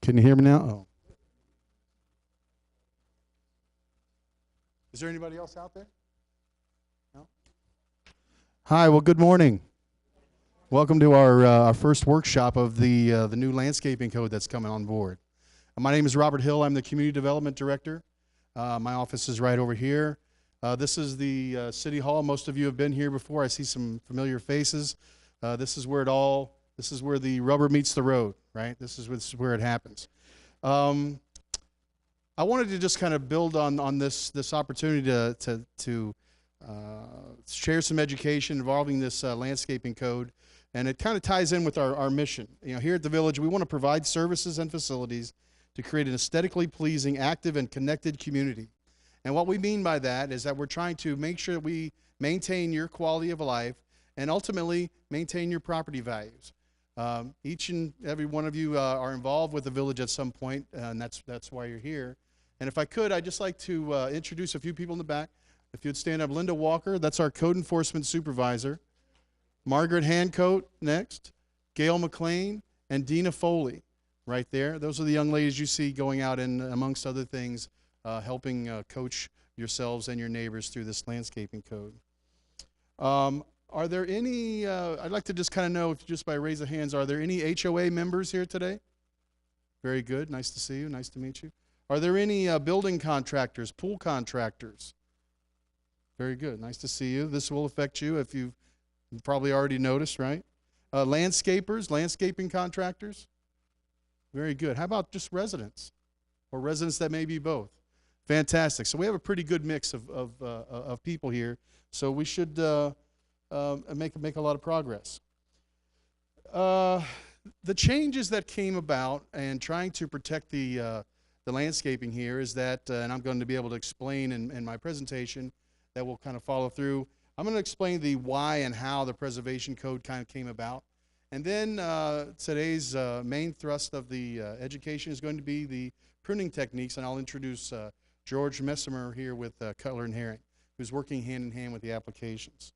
Can you hear me now? Oh. Is there anybody else out there? No? Hi, well, good morning. Welcome to our first workshop of the new landscaping code that's coming on board. My name is Robert Hill. I'm the Community Development Director. My office is right over here. This is the City Hall. Most of you have been here before. I see some familiar faces. This is where the rubber meets the road, right? This is where it happens. I wanted to just kind of build on this opportunity to share some education involving this landscaping code, and it kind of ties in with our mission. You know, here at the Village, we want to provide services and facilities to create an aesthetically pleasing, active, and connected community. And what we mean by that is that we're trying to make sure that we maintain your quality of life and ultimately maintain your property values. Each and every one of you are involved with the Village at some point, and that's why you're here. And if I could, I'd just like to introduce a few people in the back. If you'd stand up, Linda Walker, that's our Code Enforcement Supervisor. Margaret Hancoat next, Gail McLean, and Dina Foley right there. Those are the young ladies you see going out and, amongst other things, helping coach yourselves and your neighbors through this landscaping code. Are there any, I'd like to just kind of know, if just by raise of hands, are there any HOA members here today? Very good. Nice to see you. Nice to meet you. Are there any building contractors, pool contractors? Very good. Nice to see you. This will affect you if you've probably already noticed, right? Landscapers, landscaping contractors? Very good. How about just residents or residents that may be both? Fantastic. So we have a pretty good mix of people here. So we should make a lot of progress. The changes that came about and trying to protect the landscaping here is that, and I'm going to be able to explain in my presentation that will kind of follow through. I'm going to explain the why and how the preservation code kind of came about. And then today's main thrust of the education is going to be the pruning techniques, and I'll introduce George Messimer here with Cutler and Herring, who's working hand in hand with the applications.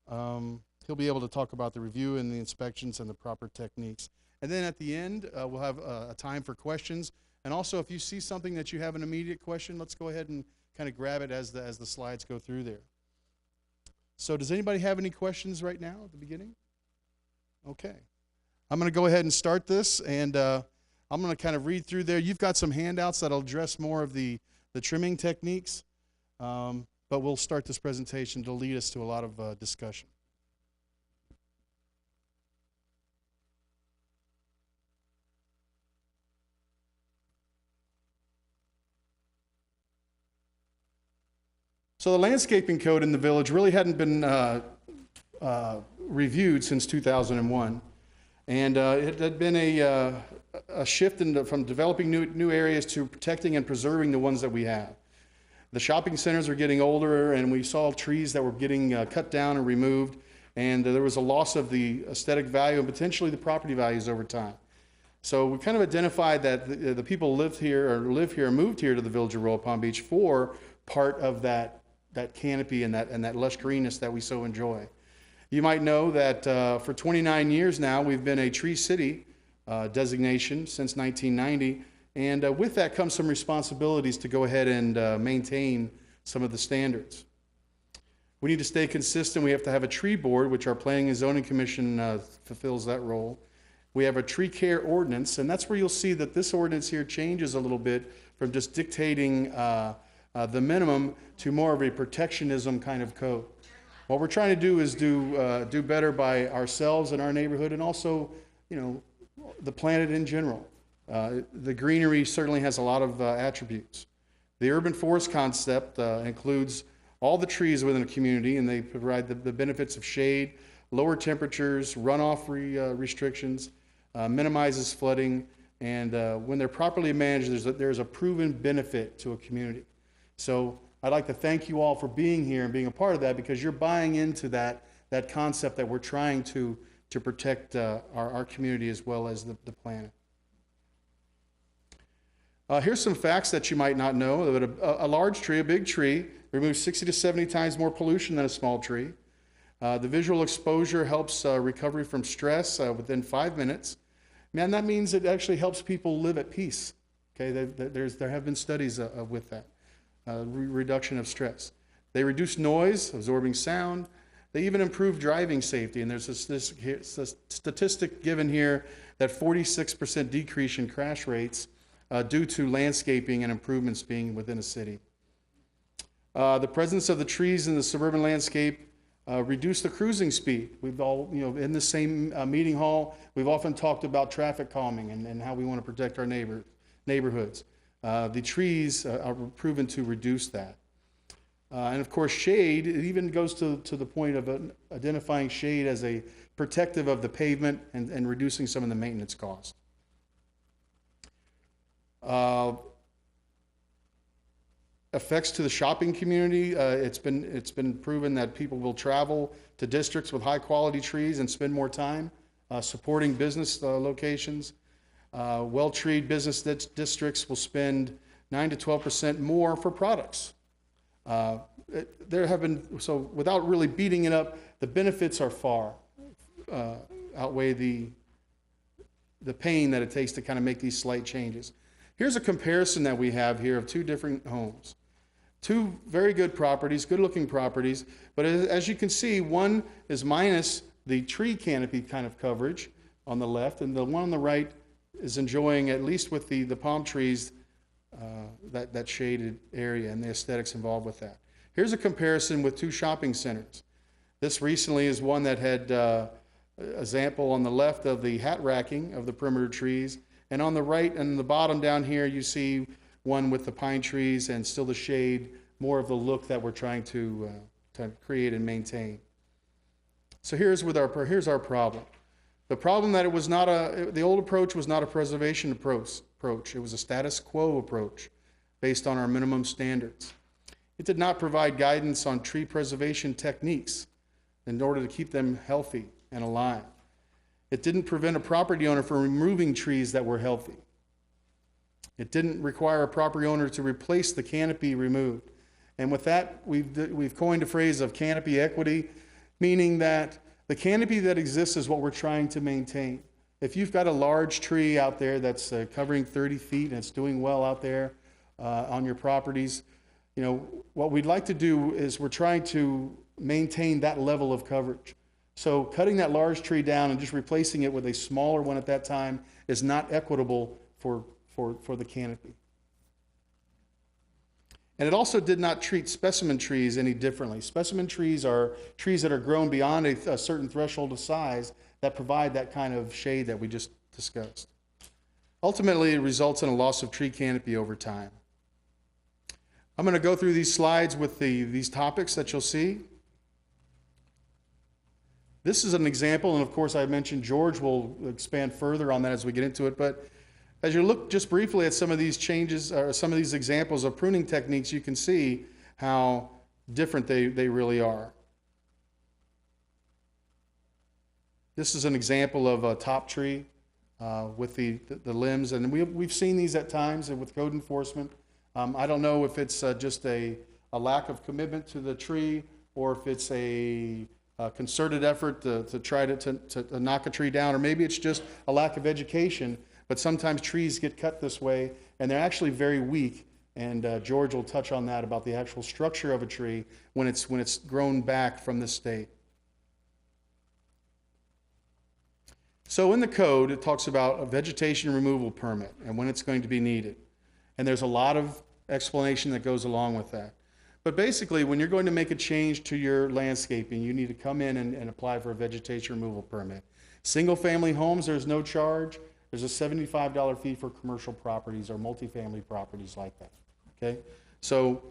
He'll be able to talk about the review and the inspections and the proper techniques. And then at the end, we'll have a time for questions. And also, if you see something that you have an immediate question, let's go ahead and kind of grab it as the slides go through there. So does anybody have any questions right now at the beginning? Okay. I'm going to go ahead and start this, and I'm going to kind of read through there. You've got some handouts that'll address more of the trimming techniques, but we'll start this presentation to lead us to a lot of discussion. So the landscaping code in the Village really hadn't been reviewed since 2001, and it had been a shift from developing new areas to protecting and preserving the ones that we have. The shopping centers are getting older, and we saw trees that were getting cut down and removed, and there was a loss of the aesthetic value and potentially the property values over time. So we kind of identified that the people live here and moved here to the Village of Royal Palm Beach for part of that canopy and that lush greenness that we so enjoy. You might know that for 29 years now, we've been a Tree City designation since 1990, and with that comes some responsibilities to go ahead and maintain some of the standards. We need to stay consistent. We have to have a tree board, which our Planning and Zoning Commission fulfills that role. We have a tree care ordinance, and that's where you'll see that this ordinance here changes a little bit from just dictating the minimum to more of a protectionism kind of code. What we're trying to do is do better by ourselves and our neighborhood, and also, you know, the planet in general. The greenery certainly has a lot of attributes. The urban forest concept includes all the trees within a community, and they provide the benefits of shade, lower temperatures, runoff restrictions, minimizes flooding, and when they're properly managed, there's a proven benefit to a community. So I'd like to thank you all for being here and being a part of that, because you're buying into that concept that we're trying to protect our community as well as the planet. Here's some facts that you might not know. That a large tree, a big tree, removes 60 to 70 times more pollution than a small tree. The visual exposure helps recovery from stress within 5 minutes. Man, that means it actually helps people live at peace. Okay, there have been studies with that, reduction of stress. They reduce noise, absorbing sound. They even improve driving safety. And there's this statistic given here that 46% decrease in crash rates due to landscaping and improvements being within a city. The presence of the trees in the suburban landscape reduce the cruising speed. We've all, in the same meeting hall, we've often talked about traffic calming and how we want to protect our neighborhoods. The trees are proven to reduce that. And of course, shade, it even goes to the point of identifying shade as a protective of the pavement and reducing some of the maintenance costs. Effects to the shopping community, it's been proven that people will travel to districts with high quality trees and spend more time supporting business locations. Well-treed business districts will spend 9 to 12% more for products. There have been, so without really beating it up, the benefits are far outweigh the pain that it takes to kind of make these slight changes. Here's a comparison that we have here of two different homes. Two very good properties, good looking properties, but as you can see, one is minus the tree canopy kind of coverage on the left, and the one on the right is enjoying, at least with the palm trees, that shaded area and the aesthetics involved with that. Here's a comparison with two shopping centers. This recently is one that had example on the left of the hat racking of the perimeter trees, and on the right and the bottom down here you see one with the pine trees and still the shade, more of the look that we're trying to create and maintain. So here's our problem. The problem that the old approach was not a preservation approach. It was a status quo approach based on our minimum standards. It did not provide guidance on tree preservation techniques in order to keep them healthy and alive. It didn't prevent a property owner from removing trees that were healthy. It didn't require a property owner to replace the canopy removed. And with that, we've coined a phrase of canopy equity, meaning that the canopy that exists is what we're trying to maintain. If you've got a large tree out there that's covering 30 feet and it's doing well out there on your properties, what we'd like to do is we're trying to maintain that level of coverage. So cutting that large tree down and just replacing it with a smaller one at that time is not equitable for the canopy. And it also did not treat specimen trees any differently. Specimen trees are trees that are grown beyond a certain threshold of size that provide that kind of shade that we just discussed. Ultimately, it results in a loss of tree canopy over time. I'm going to go through these slides with these topics that you'll see. This is an example, and of course I mentioned George will expand further on that as we get into it, but as you look just briefly at some of these changes, or some of these examples of pruning techniques, you can see how different they really are. This is an example of a top tree with the limbs, and we've seen these at times with code enforcement. I don't know if it's just a lack of commitment to the tree or if it's a concerted effort to try to knock a tree down, or maybe it's just a lack of education. But sometimes trees get cut this way, and they're actually very weak. And George will touch on that about the actual structure of a tree when it's grown back from this state. So in the code, it talks about a vegetation removal permit and when it's going to be needed. And there's a lot of explanation that goes along with that. But basically, when you're going to make a change to your landscaping, you need to come in and apply for a vegetation removal permit. Single-family homes, there's no charge. There's a $75 fee for commercial properties or multifamily properties like that. Okay, so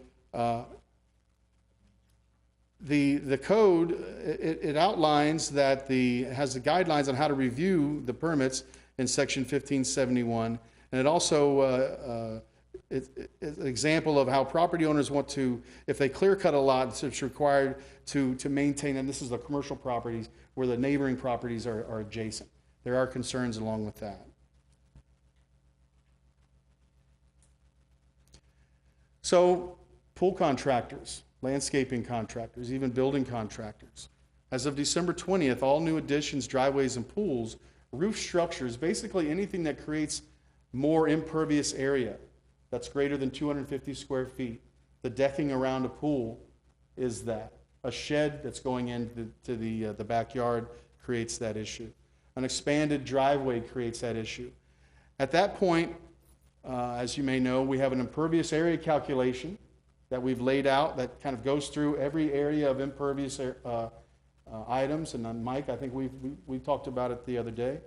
the code it outlines that has the guidelines on how to review the permits in section 1571, and it also it's an example of how property owners want to, if they clear cut a lot, it's required to maintain, and this is the commercial properties where the neighboring properties are adjacent. There are concerns along with that. So, pool contractors, landscaping contractors, even building contractors. As of December 20th, all new additions, driveways, and pools Roof structures, basically anything that creates more impervious area that's greater than 250 square feet. The decking around a pool is that. A shed that's going into the backyard creates that issue. An expanded driveway creates that issue. At that point, as you may know, we have an impervious area calculation that we've laid out that kind of goes through every area of impervious items. And Mike, I think we talked about it the other day.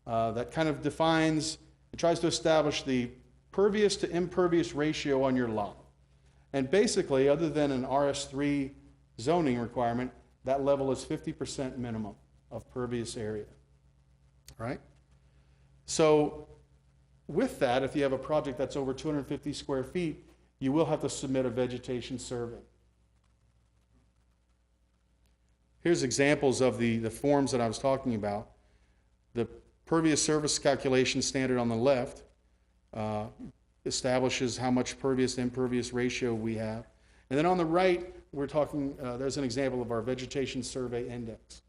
That kind of defines, it tries to establish the pervious to impervious ratio on your lot. And basically, other than an RS3 zoning requirement, that level is 50% minimum of pervious area. All right? So with that, if you have a project that's over 250 square feet, you will have to submit a vegetation survey. Here's examples of the forms that I was talking about. The pervious surface calculation standard on the left establishes how much pervious to impervious ratio we have. And then on the right, we're talking, there's an example of our vegetation survey index.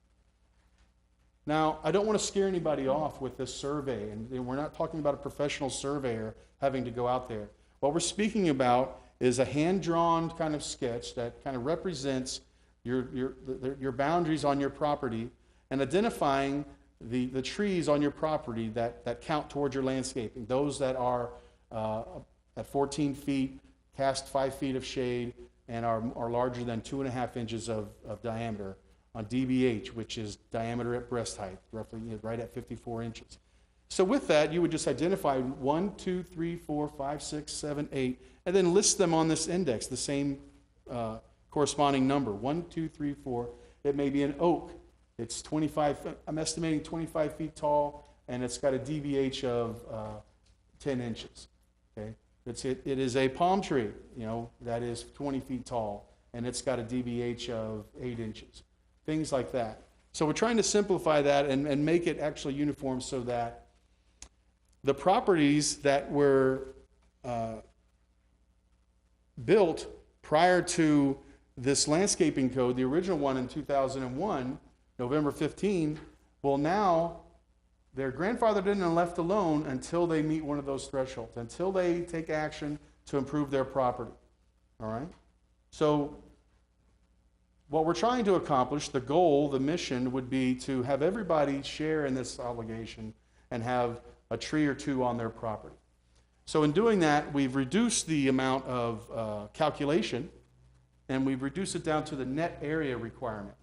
Now, I don't want to scare anybody off with this survey, and we're not talking about a professional surveyor having to go out there. What we're speaking about is a hand-drawn kind of sketch that kind of represents your boundaries on your property and identifying the trees on your property that count towards your landscaping. Those that are at 14 feet, cast 5 feet of shade, and are larger than 2.5 inches of diameter on DBH, which is diameter at breast height, roughly right at 54 inches. So with that, you would just identify 1, 2, 3, 4, 5, 6, 7, 8, and then list them on this index, the same corresponding number, 1, 2, 3, 4. It may be an oak. It's 25, I'm estimating 25 feet tall, and it's got a DBH of 10 inches. Okay? It is a palm tree, that is 20 feet tall, and it's got a DBH of 8 inches. Things like that. So we're trying to simplify that and make it actually uniform so that the properties that were built prior to this landscaping code, the original one in 2001, November 15, well now they're grandfathered in and left alone until they meet one of those thresholds, until they take action to improve their property. All right? So what we're trying to accomplish, the goal, the mission, would be to have everybody share in this obligation and have a tree or two on their property. So in doing that, we've reduced the amount of calculation, and we've reduced it down to the net area requirement.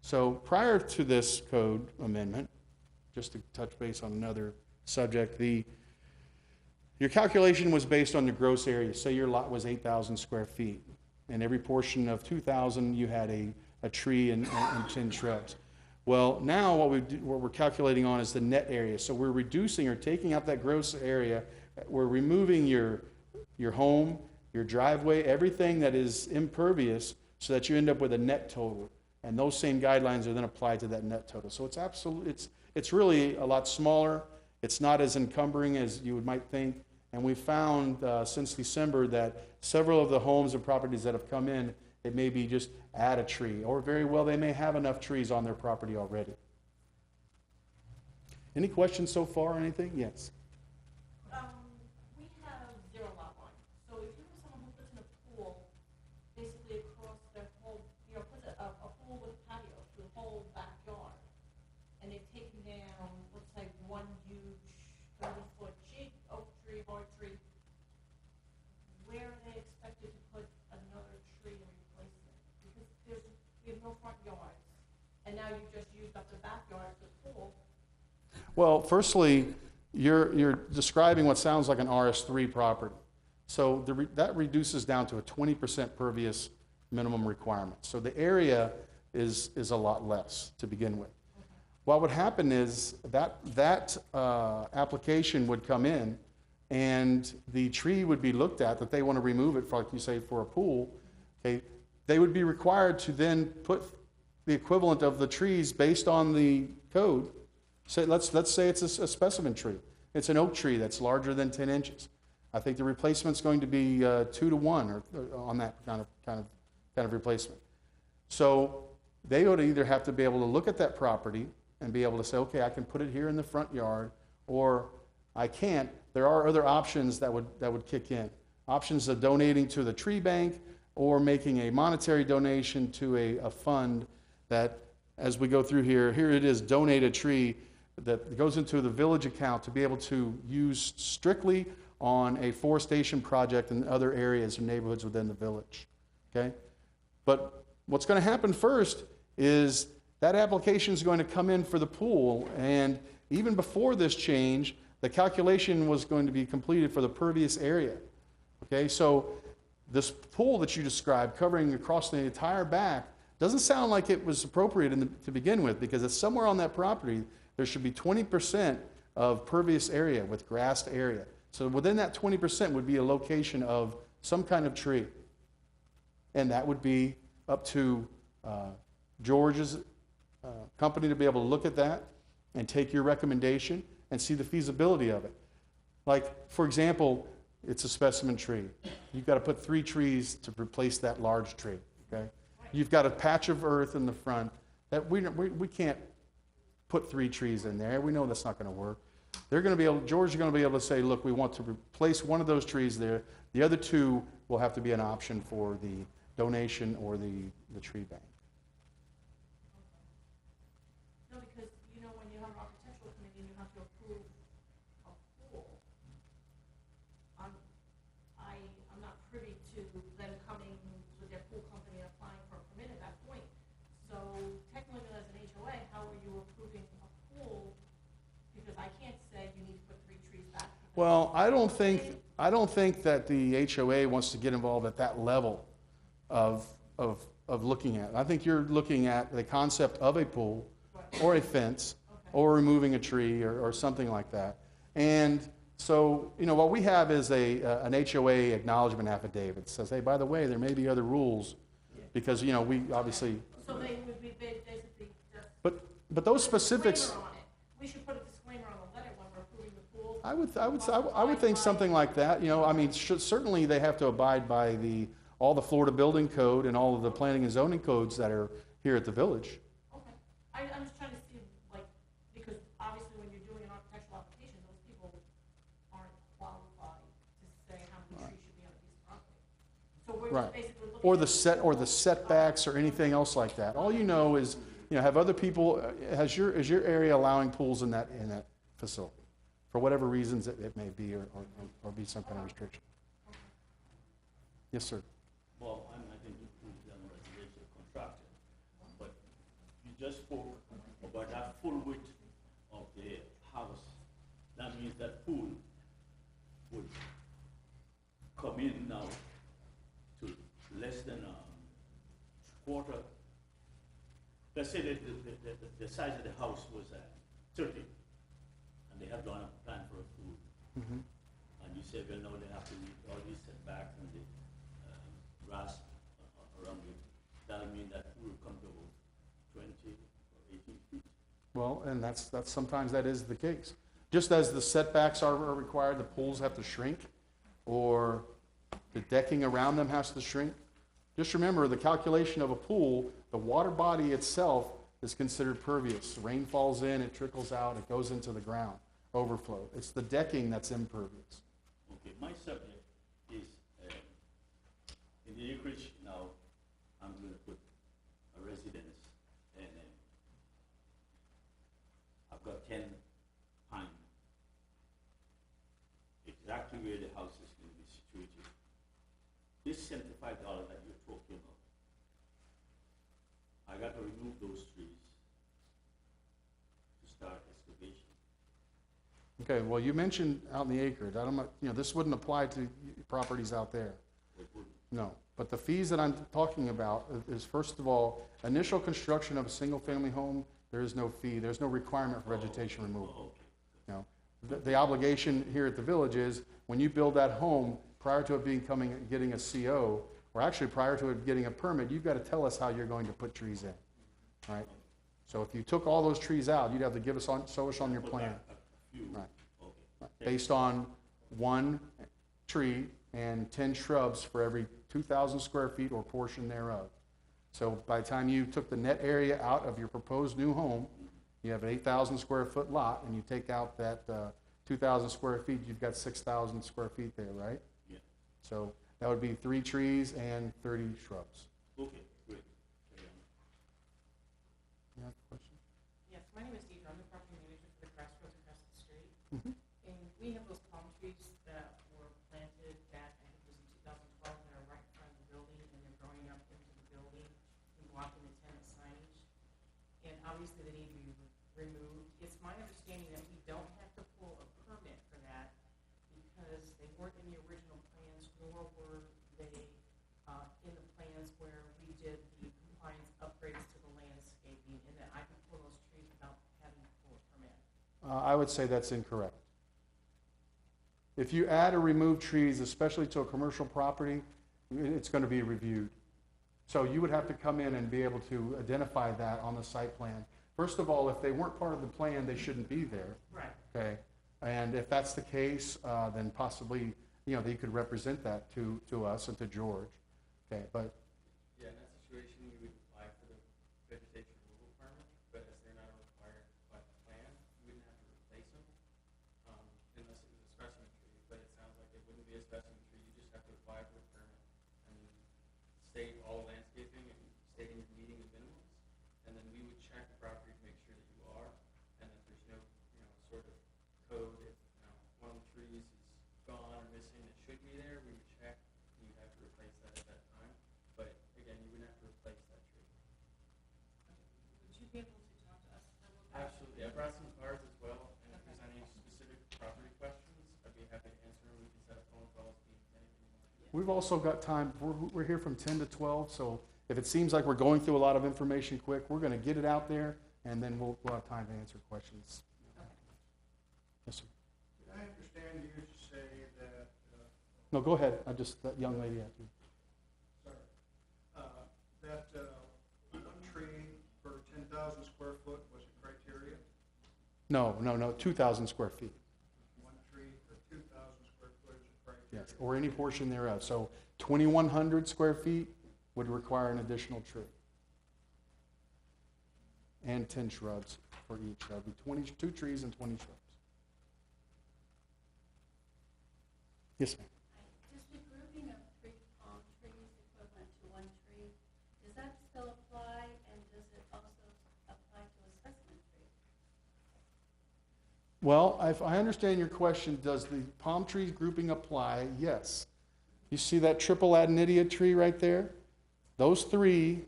So prior to this code amendment, just to touch base on another subject, your calculation was based on the gross area. Say your lot was 8,000 square feet. And every portion of 2,000, you had a tree and 10 shrubs. Well, now what we're calculating on is the net area. So we're reducing or taking out that gross area. We're removing your home, your driveway, everything that is impervious, so that you end up with a net total. And those same guidelines are then applied to that net total. So it's really a lot smaller. It's not as encumbering as you might think. And we found since December that several of the homes and properties that have come in, it may be just add a tree, or very well they may have enough trees on their property already. Any questions so far or anything? Yes. We have 0 lot line. So if you have someone who puts in a pool, basically across their whole, puts a pool with patio to the whole backyard, and they've taken down, let's say, one huge 30-foot oak tree, hard tree, where are they expected to put another tree in replacement? Because we have no front yards, and now you've just used up the backyard for the pool. Well, firstly, you're describing what sounds like an RS3 property. So that reduces down to a 20% pervious minimum requirement. So the area is a lot less to begin with. What would happen is that application would come in, and the tree would be looked at that they want to remove it, for, like you say, for a pool. Okay, they would be required to then put the equivalent of the trees based on the code. So let's say it's a specimen tree. It's an oak tree that's larger than 10 inches. I think the replacement's going to be 2 to 1 or on that kind of replacement. So they would either have to be able to look at that property and be able to say, okay, I can put it here in the front yard, or I can't. There are other options that would kick in. Options of donating to the tree bank or making a monetary donation to a fund that, as we go through here it is, donate a tree that goes into the village account to be able to use strictly on a forestation project in other areas and neighborhoods within the village. Okay? But what's going to happen first is that application is going to come in for the pool, and even before this change, the calculation was going to be completed for the pervious area. Okay, so this pool that you described covering across the entire back doesn't sound like it was appropriate to begin with, because it's somewhere on that property there should be 20% of pervious area with grassed area. So within that 20% would be a location of some kind of tree. And that would be up to George's company to be able to look at that and take your recommendation and see the feasibility of it. Like, for example, it's a specimen tree. You've got to put 3 trees to replace that large tree, okay? You've got a patch of earth in the front that we can't put 3 trees in there. We know that's not going to work. They're going to be able, George is going to be able to say, look, we want to replace one of those trees there. The other 2 will have to be an option for the donation or the tree bank. No, because, you know, when you have an architectural committee and you have to approve a pool, I'm not privy to them coming with their pool company and applying for a permit at that point. So technically, as an HOA, how are you approving a pool? Because I can't say you need to put 3 trees back. Well, I don't think that the HOA wants to get involved at that level of looking at it. I think you're looking at the concept of a pool or a fence or removing a tree or something like that. And so, you know, what we have is an HOA acknowledgement affidavit. It says, hey, by the way, there may be other rules because, you know, we obviously. So they would be basically just. But those specifics. On it. We should put a disclaimer on the letter when we're approving the pool. I would think something like that. You know, I mean, certainly they have to abide by all the Florida Building Code and all of the planning and zoning codes that are here at the village. Okay. I'm just trying to see, like, because obviously when you're doing an architectural application, those people aren't qualified to say how many trees should be on a piece of property. So we're just basically looking Or the setbacks or anything else like that. All you know is, you know, have other people, is your area allowing pools in that facility for whatever reasons it may be or be some kind of restriction. Yes, sir. Well, I'm not going to prove that I'm a residential contractor, but you just spoke about that full width of the house. That means that pool would come in now to less than a quarter. Let's say that the size of the house was 30, and they had drawn up a plan for a pool. Mm-hmm. And you say, well, no, they have to meet all these setbacks and the grass around it. That'll mean that pool will come to 20 or 18 feet. Well, and that's sometimes that is the case. Just as the setbacks are required, the pools have to shrink, or the decking around them has to shrink. Just remember, the calculation of a pool, the water body itself is considered pervious. Rain falls in, it trickles out, it goes into the ground, overflow. It's the decking that's impervious. Okay, my subject is in the acreage now. I'm going to put a residence, and I've got 10 pine, exactly where the house is going to be situated. This $75 that you're talking about, I got to remove those trees to start excavation. Okay, well, you mentioned out in the acreage. I don't know, you know, this wouldn't apply to properties out there. No, but the fees that I'm talking about is, first of all, initial construction of a single-family home, there is no fee. There's no requirement for vegetation removal. You know, the obligation here at the village is when you build that home, prior to it getting a CO, or actually prior to it getting a permit, you've got to tell us how you're going to put trees in, right? So if you took all those trees out, you'd have to show us on your plan. Right. Based on 1 tree and 10 shrubs for every 2,000 square feet or portion thereof. So by the time you took the net area out of your proposed new home, You have an 8,000 square foot lot, and you take out that 2,000 square feet, you've got 6,000 square feet there, right? Yeah. So that would be 3 trees and 30 shrubs. Okay, great. You have a question? Yes, my name is Deidre. I'm the property manager for the Crossroads across the street. Mhm. And we have those palm trees that were planted back, I think it was in 2012, that are right in front of the building, and they're growing up into the building and blocking the tenant signage. And obviously, they need to be removed. It's my understanding that we don't have to pull a permit for that because they weren't in the original plans, nor were they in the plans where we did the compliance upgrades to the landscaping, and that I could pull those trees without having to pull a permit. I would say that's incorrect. If you add or remove trees, especially to a commercial property, it's going to be reviewed. So you would have to come in and be able to identify that on the site plan. First of all, if they weren't part of the plan, they shouldn't be there. Right. Okay, and if that's the case, then possibly, they could represent that to us and to George. Okay, but Yeah, in that situation, you would apply for the vegetation removal permit, but as they're not required by the plan, you wouldn't have to replace them, unless it was a specimen tree, but it sounds like it wouldn't be a specimen tree, you just have to apply for the permit, and state all landscaping and stating you're meeting the minimums, and then we would check the property to make sure that you are, and that there's no, sort of code, if, one of the trees is gone or missing that should be there, we would check, and you'd have to replace that at that time. But again, you wouldn't have to replace that tree. Would you be able to talk to us a little bit? Absolutely. I brought some cards as well, and if there's any specific property questions, I'd be happy to answer them. We can set up phone calls, anything you want. we've also got time, we're here from 10 to 12, so if it seems like we're going through a lot of information quick, we're going to get it out there, and then we'll have time to answer questions. Yes, sir. Did I understand you to say that, No, go ahead. That young lady after you. sorry, that one tree per 10,000 square foot was a criteria? No, 2,000 square feet. One tree per 2,000 square foot is a criteria? Yes, or any portion thereof. So 2,100 square feet would require an additional tree. And 10 shrubs for each. That would be 22 trees and 20 shrubs. Yes, ma'am. Does the grouping of 3 palm trees equivalent to 1 tree, does that still apply, and does it also apply to a specimen tree? Well, if I understand your question, does the palm trees grouping apply? Yes. You see that triple adenidia tree right there? Those 3,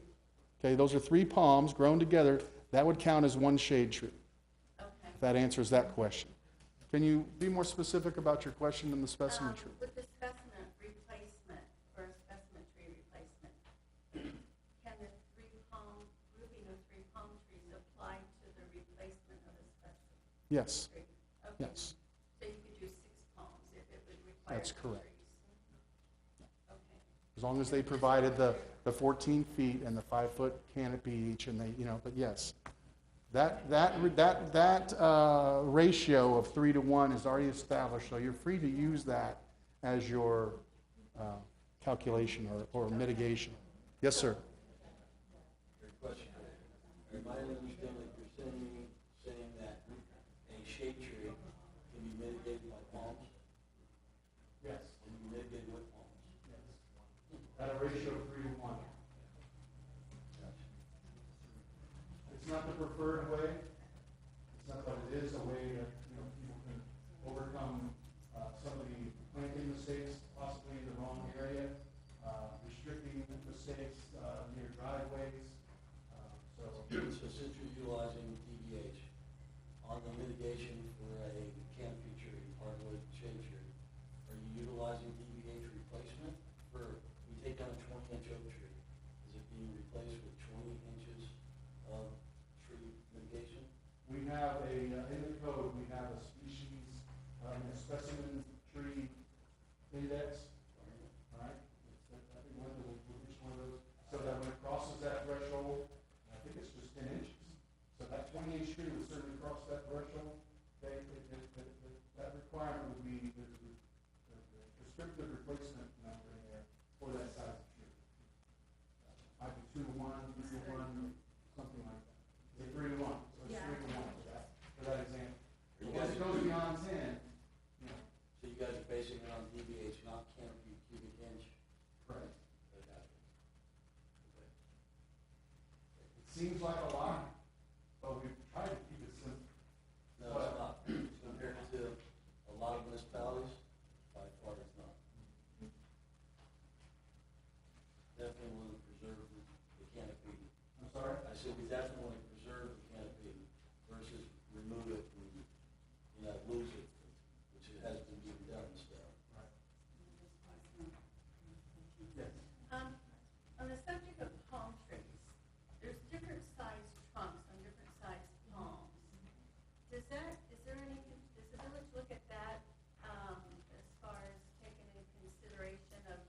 okay, those are 3 palms grown together. That would count as 1 shade tree. Okay. If that answers that question. Can you be more specific about your question in the specimen tree? With the specimen replacement, or a specimen tree replacement, can the 3 palm, grouping of 3 palm trees apply to the replacement of a specimen Yes, tree? Okay. yes, So you could do 6 palms if it would require That's 2 correct. trees? Okay. as long as they provided the 14 feet and the 5-foot canopy each, and they, but yes. That ratio of 3 to 1 is already established, so you're free to use that as your calculation or mitigation. Yes, sir. Great question. Am I understanding that you're saying that a shade tree can be mitigated by palms? Yes. Can be mitigated with palms? At a ratio of 3 to 1. It's not the preferred way. It's not, but it is a way that people can overcome some of the planting mistakes, possibly in the wrong area, restricting mistakes near driveways. So So since you're utilizing DBH on the mitigation for a canopy tree, hardwood shade tree, are you utilizing DBH replacement for, we take down a 20-inch oak tree, is it being replaced with 20 inches of tree mitigation? we have in the code, we have a species, a specimen tree index. All right? I think one of those, which one of those, so that when it crosses that threshold, I think it's just 10 inches. So that 20-inch tree would certainly cross that threshold. That requirement would be the prescriptive replacement number in there for that size of tree. Might be 2 to 1, 3 to 1, something like that. Say 3 to 1, so it's 3 to 1. beyond 10, you know, So you guys are basing it on DBH, not canopy cubic inch? right. Okay. Okay. It seems like a lot, but we've tried to keep it simple. No, it's not. Compared to a lot of municipalities, by far it's not. Definitely want to preserve the canopy. I'm sorry? I said we definitely want to preserve the canopy versus remove it and, lose it, which it has been being done, so. Yes. On the subject of palm trees, there's different sized trunks on different sized palms. Is there any, does the village look at that, as far as taking into consideration of,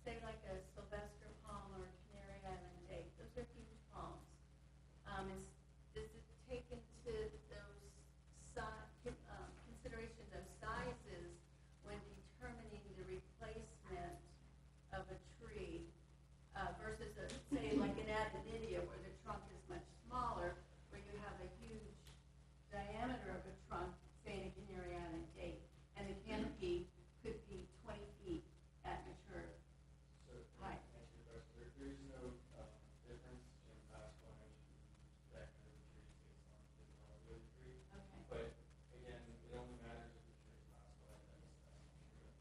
say, like a Sylvester palm or a Canary Island date? Those are huge palms. Does it take into those consideration of sizes when determining the replacement of a tree versus say like an Avidinia where the trunk is much smaller, where you have a huge diameter of a trunk, say in a Canary Island date, and the canopy could be 20 feet at mature So, to height? answer your question, there is no difference in classifying that kind of tree based on the physiology of the tree. Okay. But again, it only matters if the tree is classified as tree.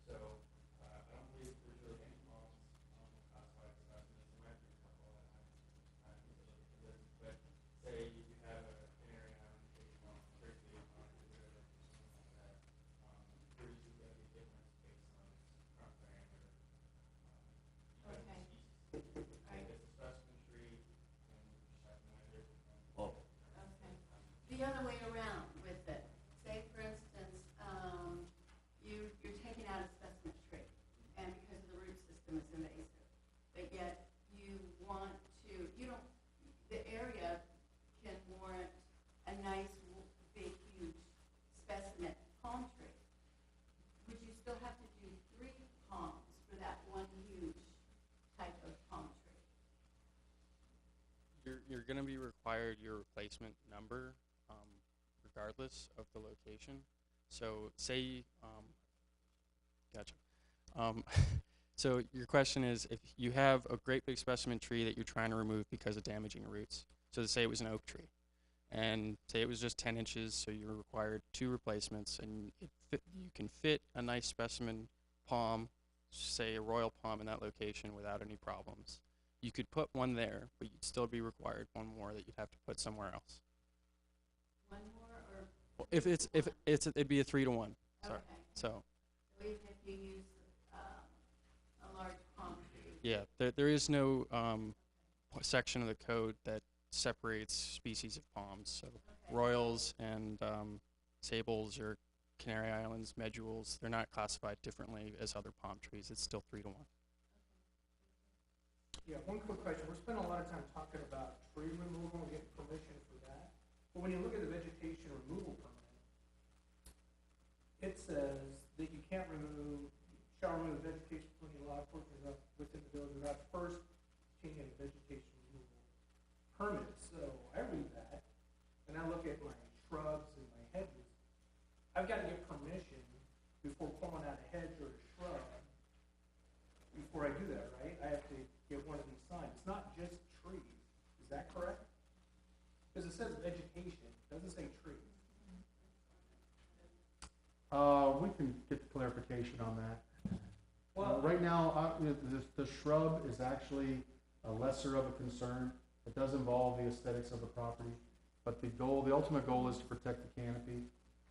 So, I don't believe there's really any problems classified as specimens. There might be a couple that have but say you have a Canary Island tree, strictly on something like that, there is going to be a difference based on its trunk diameter. Okay. Species. All right. It's a specimen tree, and you just have to measure it. Oh, Okay. The other way around with it, say for instance, you're taking out a specimen tree, and because the root system is invasive, but yet you want to, the area can warrant a nice, big, huge specimen palm tree. Would you still have to do 3 palms for that one huge type of palm tree? You're going to be required your replacement number, regardless of the location. So say, gotcha. So your question is, if you have a great big specimen tree that you're trying to remove because of damaging roots. So say it was an oak tree, and say it was just 10 inches, so you required 2 replacements, and you can fit a nice specimen palm, say a royal palm in that location without any problems. You could put one there, but you'd still be required one more that you'd have to put somewhere else. One more or? Well, it'd be a 3-to-1. Sorry. Okay. So So even if you use a large palm tree? yeah, there is no section of the code that separates species of palms. So Okay. royals and sables or Canary Islands, medules, they're not classified differently as other palm trees. It's still 3-to-1. Yeah, one quick question. We're spending a lot of time talking about tree removal and getting permission for that. But when you look at the vegetation removal permit, it says that you can't shall remove vegetation from any lot portions within the village without first obtaining a vegetation removal permit. So I read that, and I look at my shrubs and my hedges. I've got to get permission before pulling out a hedge or a shrub. Before I do that, right? I have to get one of these signs. It's not just trees. Is that correct? Because it says vegetation, it doesn't say trees. We can get clarification on that. Well, Right now, the shrub is actually a lesser of a concern. It does involve the aesthetics of the property, but the ultimate goal is to protect the canopy.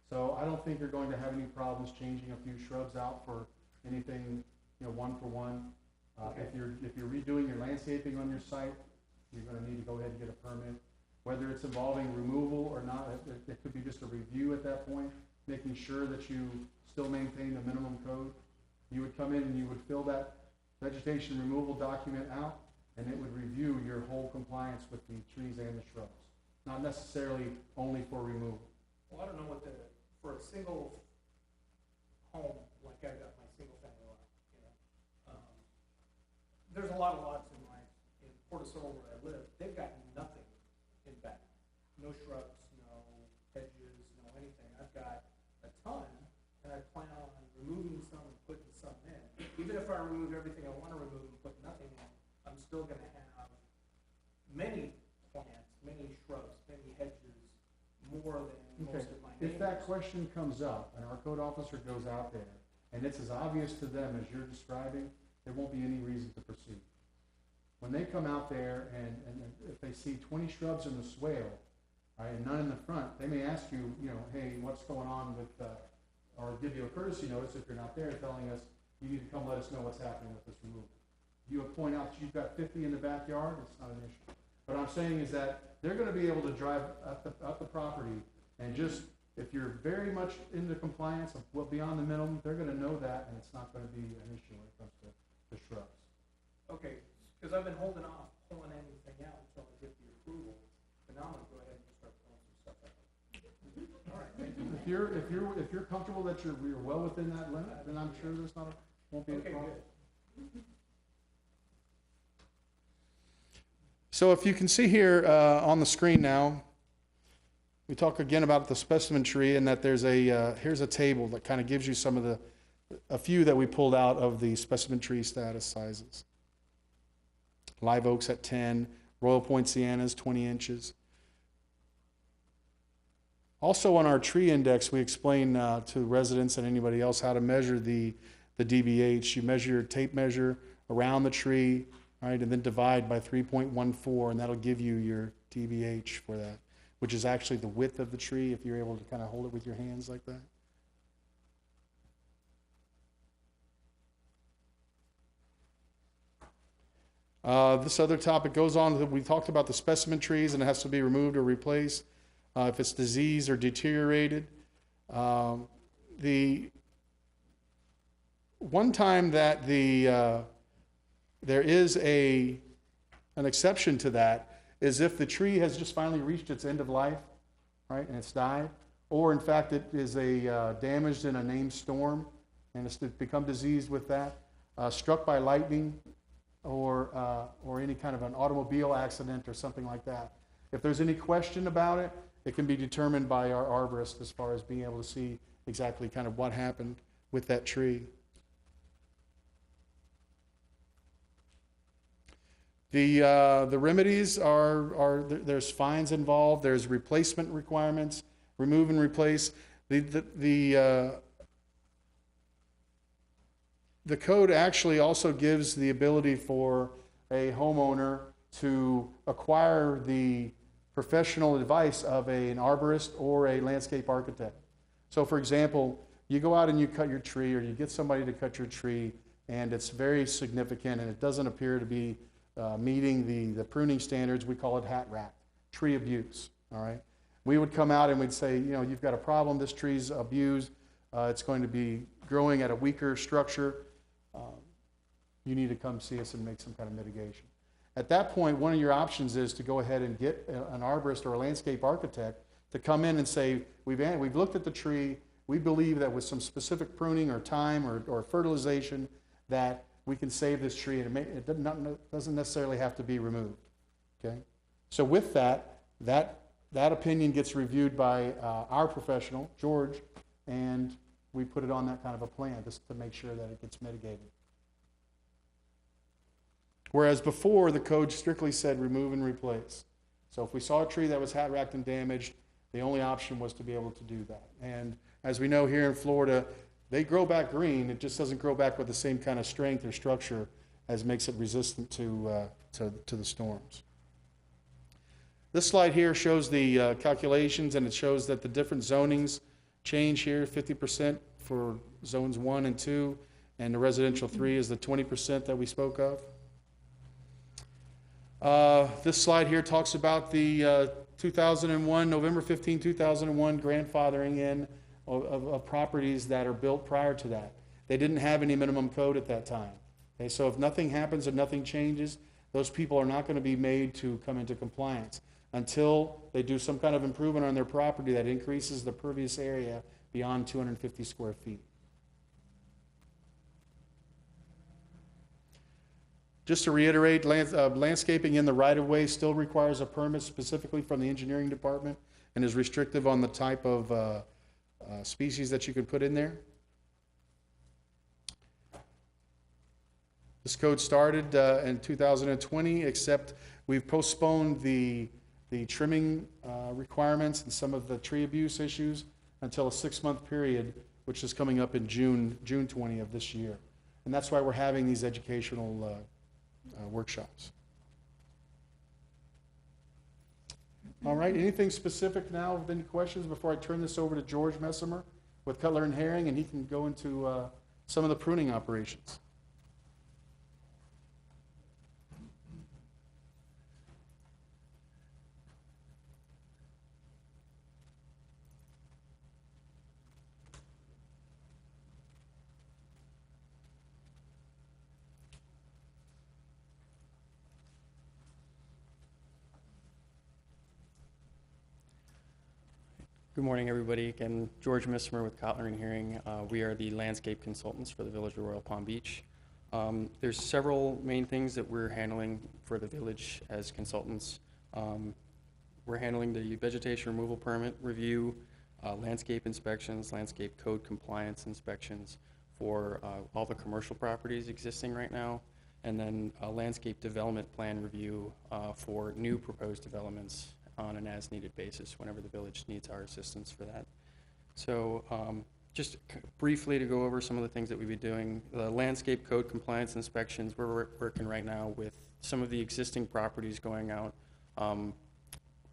So I don't think you're going to have any problems changing a few shrubs out for anything, one for one. Okay. If you're redoing your landscaping on your site, you're going to need to go ahead and get a permit. Whether it's involving removal or not, it could be just a review at that point, making sure that you still maintain the minimum code. You would come in and you would fill that vegetation removal document out, and it would review your whole compliance with the trees and the shrubs, not necessarily only for removal. well, I don't know for a single home, like I got my single family lot, there's a lot of lots in Portosola where I live. They've got nothing in back. No shrubs, no hedges, no anything. I've got if I remove everything I wanna remove and put nothing in, I'm still gonna have many plants, many shrubs, many hedges, more than Okay. most of my If that neighbors. question comes up and our code officer goes out there and it's as obvious to them as you're describing, there won't be any reason to proceed. When they come out there and if they see 20 shrubs in the swale, right, and none in the front, they may ask you, hey, what's going on with, or give you a courtesy notice if you're not there, telling us, you need to come let us know what's happening with this removal. You point out that you've got 50 in the backyard, it's not an issue. What I'm saying is that they're gonna be able to drive up the property and just, if you're very much into compliance of what beyond the minimum, they're gonna know that and it's not gonna be an issue when it comes to the shrubs. Okay, because I've been holding off pulling anything out until I get the approval, but now I'm gonna go ahead and start pulling some stuff out. All right, thank you. If you're comfortable that you're well within that limit, then I'm sure there's won't be a Okay, problem. good. So if you can see here on the screen now, we talk again about the specimen tree and that there's here's a table that kind of gives you some of a few that we pulled out of the specimen tree status sizes. Live oaks at 10, Royal Poincianas 20 inches. Also on our tree index, we explain to residents and anybody else how to measure the DBH. You measure your tape measure around the tree, right, and then divide by 3.14, and that'll give you your DBH for that, which is actually the width of the tree if you're able to kind of hold it with your hands like that. This other topic goes on. We talked about the specimen trees and it has to be removed or replaced if it's diseased or deteriorated. The one time that there is an exception to that is if the tree has just finally reached its end of life, right, and it's died, or in fact it is damaged in a named storm and it's become diseased with that, struck by lightning, or any kind of an automobile accident or something like that. If there's any question about it, it can be determined by our arborist as far as being able to see exactly kind of what happened with that tree. The remedies there's fines involved, there's replacement requirements, remove and replace. The code actually also gives the ability for a homeowner to acquire the professional advice of an arborist or a landscape architect. So for example, you go out and you cut your tree, or you get somebody to cut your tree, and it's very significant and it doesn't appear to be meeting the pruning standards. We call it hat rack, tree abuse, all right? We would come out and we'd say, you've got a problem, this tree's abused, it's going to be growing at a weaker structure, you need to come see us and make some kind of mitigation. At that point, one of your options is to go ahead and get an arborist or a landscape architect to come in and say, we've looked at the tree, we believe that with some specific pruning or time or fertilization that we can save this tree, and it doesn't necessarily have to be removed, okay? So with that opinion gets reviewed by our professional, George, and we put it on that kind of a plan just to make sure that it gets mitigated. Whereas before, the code strictly said remove and replace. So if we saw a tree that was hat-racked and damaged, the only option was to be able to do that. And as we know here in Florida, they grow back green. It just doesn't grow back with the same kind of strength or structure as makes it resistant to the storms. This slide here shows the calculations, and it shows that the different zonings change here, 50% for zones 1 and 2, and the residential 3 is the 20% that we spoke of. This slide here talks about the 2001, November 15, 2001 grandfathering in of properties that are built prior to that. They didn't have any minimum code at that time. Okay, so if nothing happens and nothing changes, those people are not going to be made to come into compliance until they do some kind of improvement on their property that increases the pervious area beyond 250 square feet. Just to reiterate, landscaping in the right-of-way still requires a permit specifically from the engineering department and is restrictive on the type of species that you can put in there. This code started in 2020, except we've postponed the trimming requirements and some of the tree abuse issues until a 6-month period, which is coming up in June 20 of this year. And that's why we're having these educational workshops. All right, anything specific now with any questions before I turn this over to George Messimer with Cutler and Herring, and he can go into some of the pruning operations. Good morning, everybody. Again, George Messimer with Cutler and Herring. We are the landscape consultants for the Village of Royal Palm Beach. There's several main things that we're handling for the village as consultants. We're handling the vegetation removal permit review, landscape inspections, landscape code compliance inspections for all the commercial properties existing right now, and then a landscape development plan review for new proposed developments on an as-needed basis whenever the village needs our assistance for that. So just briefly to go over some of the things that we've been doing. The landscape code compliance inspections, we're working right now with some of the existing properties going out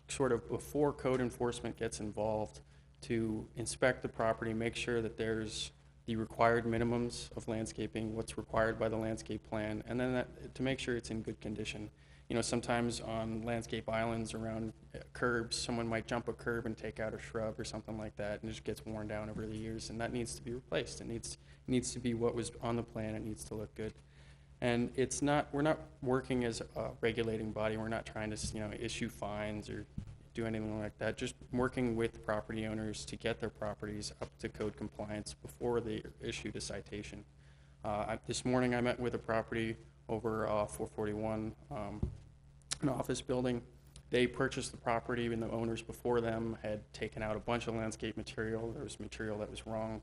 sort of before code enforcement gets involved to inspect the property, make sure that there's the required minimums of landscaping, what's required by the landscape plan, and then to make sure it's in good condition. You know, sometimes on landscape islands around curbs, someone might jump a curb and take out a shrub or something like that, and it just gets worn down over the years, and that needs to be replaced. It needs to be what was on the plan. It needs to look good. And we're not working as a regulating body. We're not trying to, you know, issue fines or do anything like that. Just working with property owners to get their properties up to code compliance before they issued a citation. This morning I met with a property over 441, an office building. They purchased the property, and the owners before them had taken out a bunch of landscape material. There was material that was wrong.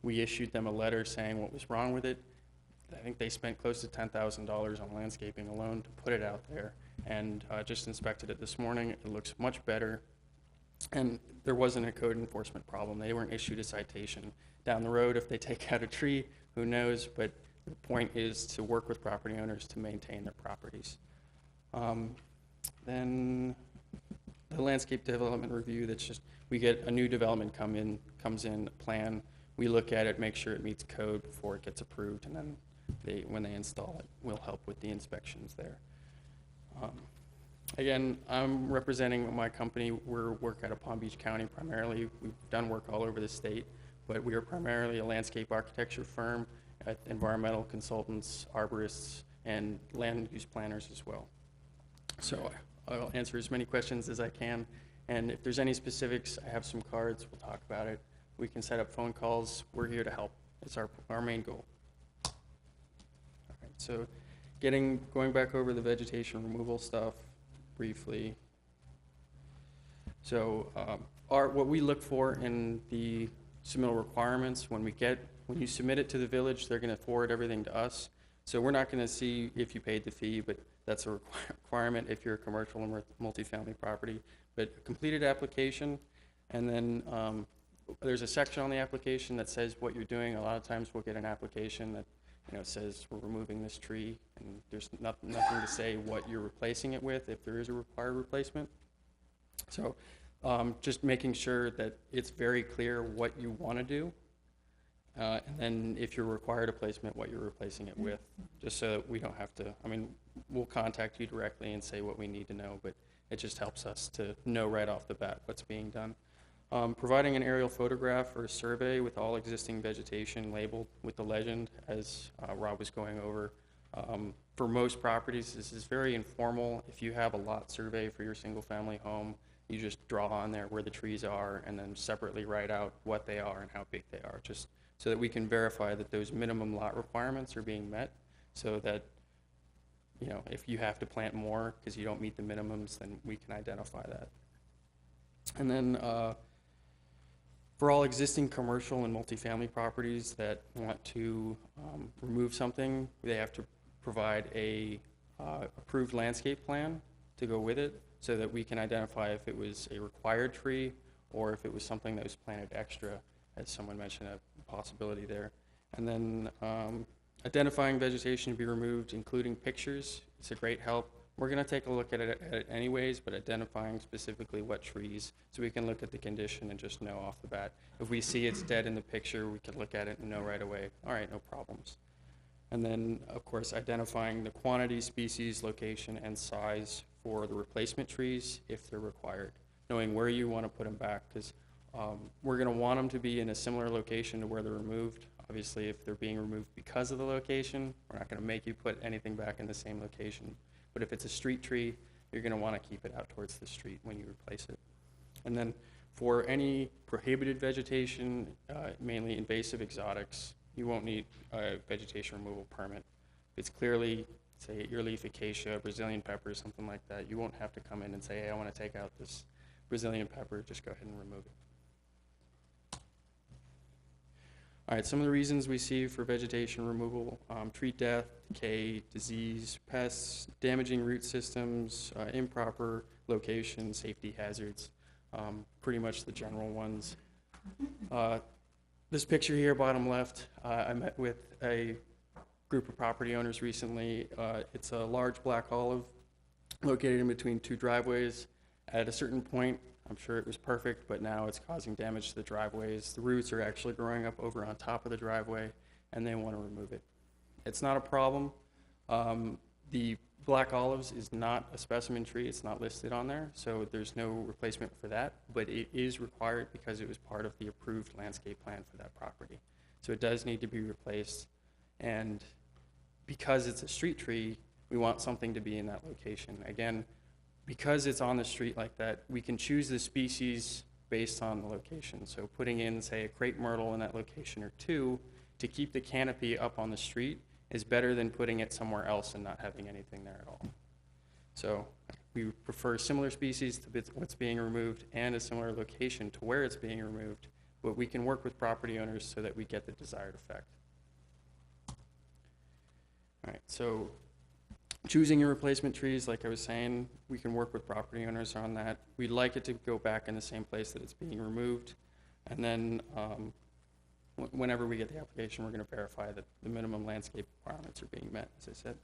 We issued them a letter saying what was wrong with it. I think they spent close to $10,000 on landscaping alone to put it out there, and just inspected it this morning. It looks much better, and there wasn't a code enforcement problem. They weren't issued a citation. Down the road, if they take out a tree, who knows, but the point is to work with property owners to maintain their properties. Then the landscape development review, that's just, we get a new development comes in, plan, we look at it, make sure it meets code before it gets approved, and then when they install it, we'll help with the inspections there. Again, I'm representing my company. We work out of Palm Beach County primarily. We've done work all over the state, but we are primarily a landscape architecture firm, environmental consultants, arborists, and land use planners as well. So I'll answer as many questions as I can, and if there's any specifics, I have some cards, we'll talk about it. We can set up phone calls. We're here to help. It's our main goal. All right, so going back over the vegetation removal stuff briefly. So what we look for in the submittal requirements, when you submit it to the village, they're going to forward everything to us. So we're not going to see if you paid the fee, but that's a requirement if you're a commercial and multifamily property. But a completed application, and then there's a section on the application that says what you're doing. A lot of times we'll get an application that, you know, says we're removing this tree, and there's nothing to say what you're replacing it with if there is a required replacement. So just making sure that it's very clear what you want to do, and then if you're required a placement, what you're replacing it with, just so that we don't have to, I mean, we'll contact you directly and say what we need to know, but it just helps us to know right off the bat what's being done. Providing an aerial photograph or a survey with all existing vegetation labeled with the legend, as Rob was going over. For most properties, this is very informal. If you have a lot survey for your single-family home, you just draw on there where the trees are and then separately write out what they are and how big they are, just so that we can verify that those minimum lot requirements are being met, so that, you know, if you have to plant more because you don't meet the minimums, then we can identify that. And then for all existing commercial and multifamily properties that want to remove something, they have to provide a approved landscape plan to go with it so that we can identify if it was a required tree or if it was something that was planted extra, as someone mentioned, a possibility there. And then identifying vegetation to be removed, including pictures, it's a great help. We're going to take a look at it anyways, but identifying specifically what trees, so we can look at the condition and just know off the bat. If we see it's dead in the picture, we can look at it and know right away, all right, no problems. And then, of course, identifying the quantity, species, location, and size for the replacement trees if they're required. Knowing where you want to put them back, because we're going to want them to be in a similar location to where they're removed. Obviously, if they're being removed because of the location, we're not going to make you put anything back in the same location. But if it's a street tree, you're going to want to keep it out towards the street when you replace it. And then for any prohibited vegetation, mainly invasive exotics, you won't need a vegetation removal permit. If it's clearly, say, earleaf acacia, Brazilian pepper, something like that, you won't have to come in and say, hey, I want to take out this Brazilian pepper, just go ahead and remove it. All right, some of the reasons we see for vegetation removal: tree death, decay, disease, pests, damaging root systems, improper location, safety hazards, pretty much the general ones. This picture here, bottom left, I met with a group of property owners recently. It's a large black olive located in between two driveways. At a certain point, I'm sure it was perfect, but now it's causing damage to the driveways. The roots are actually growing up over on top of the driveway, and they want to remove it. It's not a problem. The black olives is not a specimen tree. It's not listed on there, so there's no replacement for that, but it is required because it was part of the approved landscape plan for that property. So it does need to be replaced, and because it's a street tree, we want something to be in that location. Again, because it's on the street like that, we can choose the species based on the location. So putting in, say, a crepe myrtle in that location or two to keep the canopy up on the street is better than putting it somewhere else and not having anything there at all. So we prefer similar species to what's being removed and a similar location to where it's being removed, but we can work with property owners so that we get the desired effect. All right, so choosing your replacement trees, like I was saying, we can work with property owners on that. We'd like it to go back in the same place that it's being removed. And then whenever we get the application, we're going to verify that the minimum landscape requirements are being met, as I said.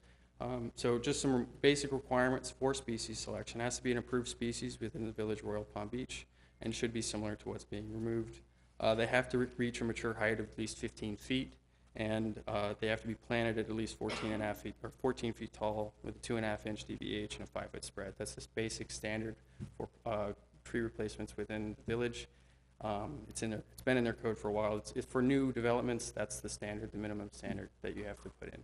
So just some basic requirements for species selection. It has to be an approved species within the Village Royal Palm Beach and should be similar to what's being removed. They have to reach a mature height of at least 15 feet. And they have to be planted at least 14.5 feet, or 14 feet tall, with a 2.5-inch DBH and a 5-foot spread. That's this basic standard for tree replacements within the village. It's been in their code for a while. It's for new developments. That's the standard, the minimum standard that you have to put in.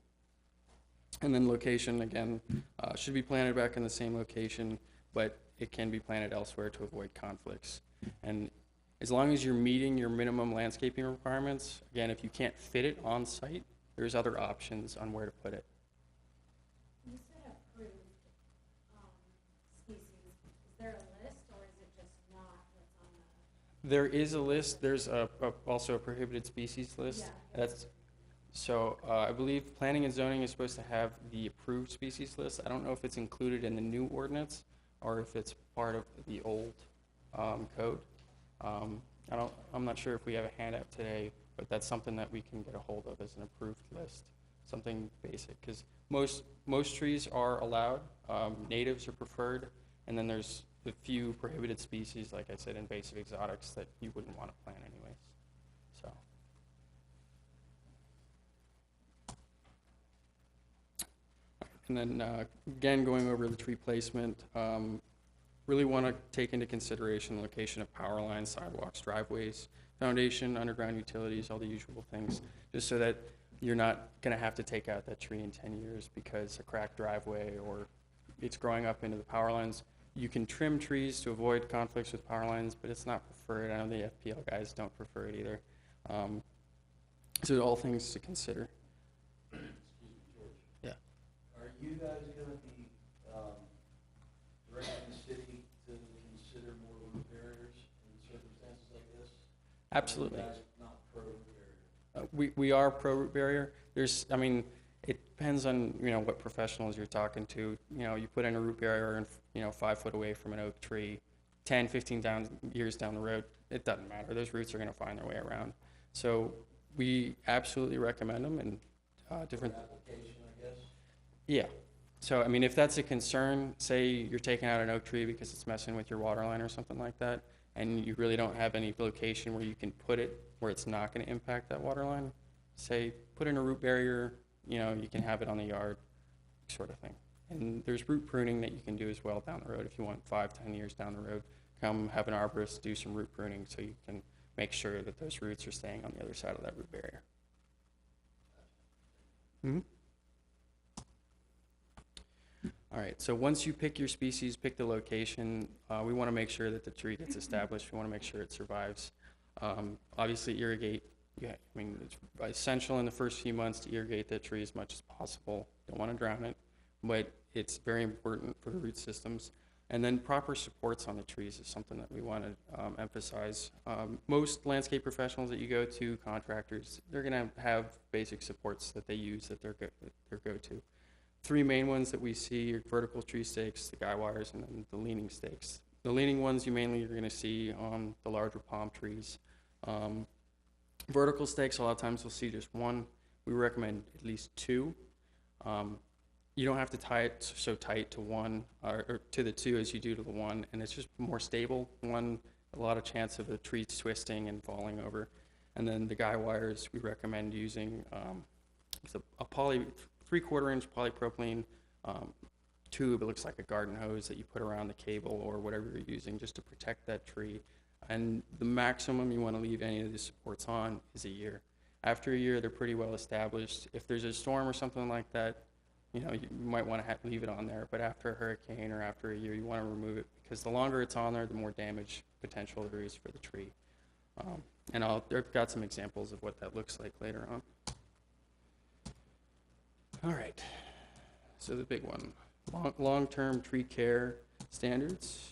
And then location, again, should be planted back in the same location, but it can be planted elsewhere to avoid conflicts. And as long as you're meeting your minimum landscaping requirements, again, if you can't fit it on site, there's other options on where to put it. You said approved species. Is there a list, or is it just not what's on the? There is a list. There's also a prohibited species list. Yeah. So I believe planning and zoning is supposed to have the approved species list. I don't know if it's included in the new ordinance or if it's part of the old code. I'm not sure if we have a handout today, but that's something that we can get a hold of as an approved list, something basic, because most trees are allowed, natives are preferred, and then there's a few prohibited species, like I said, invasive exotics that you wouldn't want to plant anyways. So. And then again, going over the tree placement, really want to take into consideration the location of power lines, sidewalks, driveways, foundation, underground utilities, all the usual things, just so that you're not going to have to take out that tree in 10 years because a cracked driveway or it's growing up into the power lines. You can trim trees to avoid conflicts with power lines, but it's not preferred. I know the FPL guys don't prefer it either. So all things to consider. Excuse me, George. Yeah. Are you guys going to be directing the city to consider more root barriers in circumstances like this? Absolutely. Are you guys not pro root barrier? We are pro root barrier. It depends on, what professionals you're talking to. You put in a root barrier and, 5 foot away from an oak tree, 10, 15 years down the road, it doesn't matter. Those roots are going to find their way around. So we absolutely recommend them and different. For application, I guess? Yeah. So, I mean, if that's a concern, say you're taking out an oak tree because it's messing with your water line or something like that, and you really don't have any location where you can put it where it's not going to impact that water line, say, put in a root barrier, you can have it on the yard, sort of thing. And there's root pruning that you can do as well down the road if you want 5, 10 years down the road. Come have an arborist do some root pruning so you can make sure that those roots are staying on the other side of that root barrier. Mm-hmm. All right, so once you pick your species, pick the location, we want to make sure that the tree gets established. We want to make sure it survives. Obviously, irrigate. Yeah, I mean, it's essential in the first few months to irrigate that tree as much as possible. Don't want to drown it, but it's very important for the root systems. And then proper supports on the trees is something that we want to emphasize. Most landscape professionals that you go to, contractors, they're going to have basic supports that they use that they're their go-to. 3 main ones that we see are vertical tree stakes, the guy wires, and then the leaning stakes. The leaning ones you mainly are going to see on the larger palm trees. Vertical stakes, a lot of times you'll see just 1. We recommend at least 2. You don't have to tie it so tight to 1 or to the 2 as you do to the 1, and it's just more stable. 1, a lot of chance of the tree twisting and falling over. And then the guy wires, we recommend using a 3/4-inch polypropylene tube. It looks like a garden hose that you put around the cable or whatever you're using just to protect that tree. And the maximum you want to leave any of the supports on is a year. After a year, they're pretty well established. If there's a storm or something like that, you might want to leave it on there. But after a hurricane or after a year, you want to remove it because the longer it's on there, the more damage potential there is for the tree. And I've got some examples of what that looks like later on. All right, so the big one, long-term tree care standards.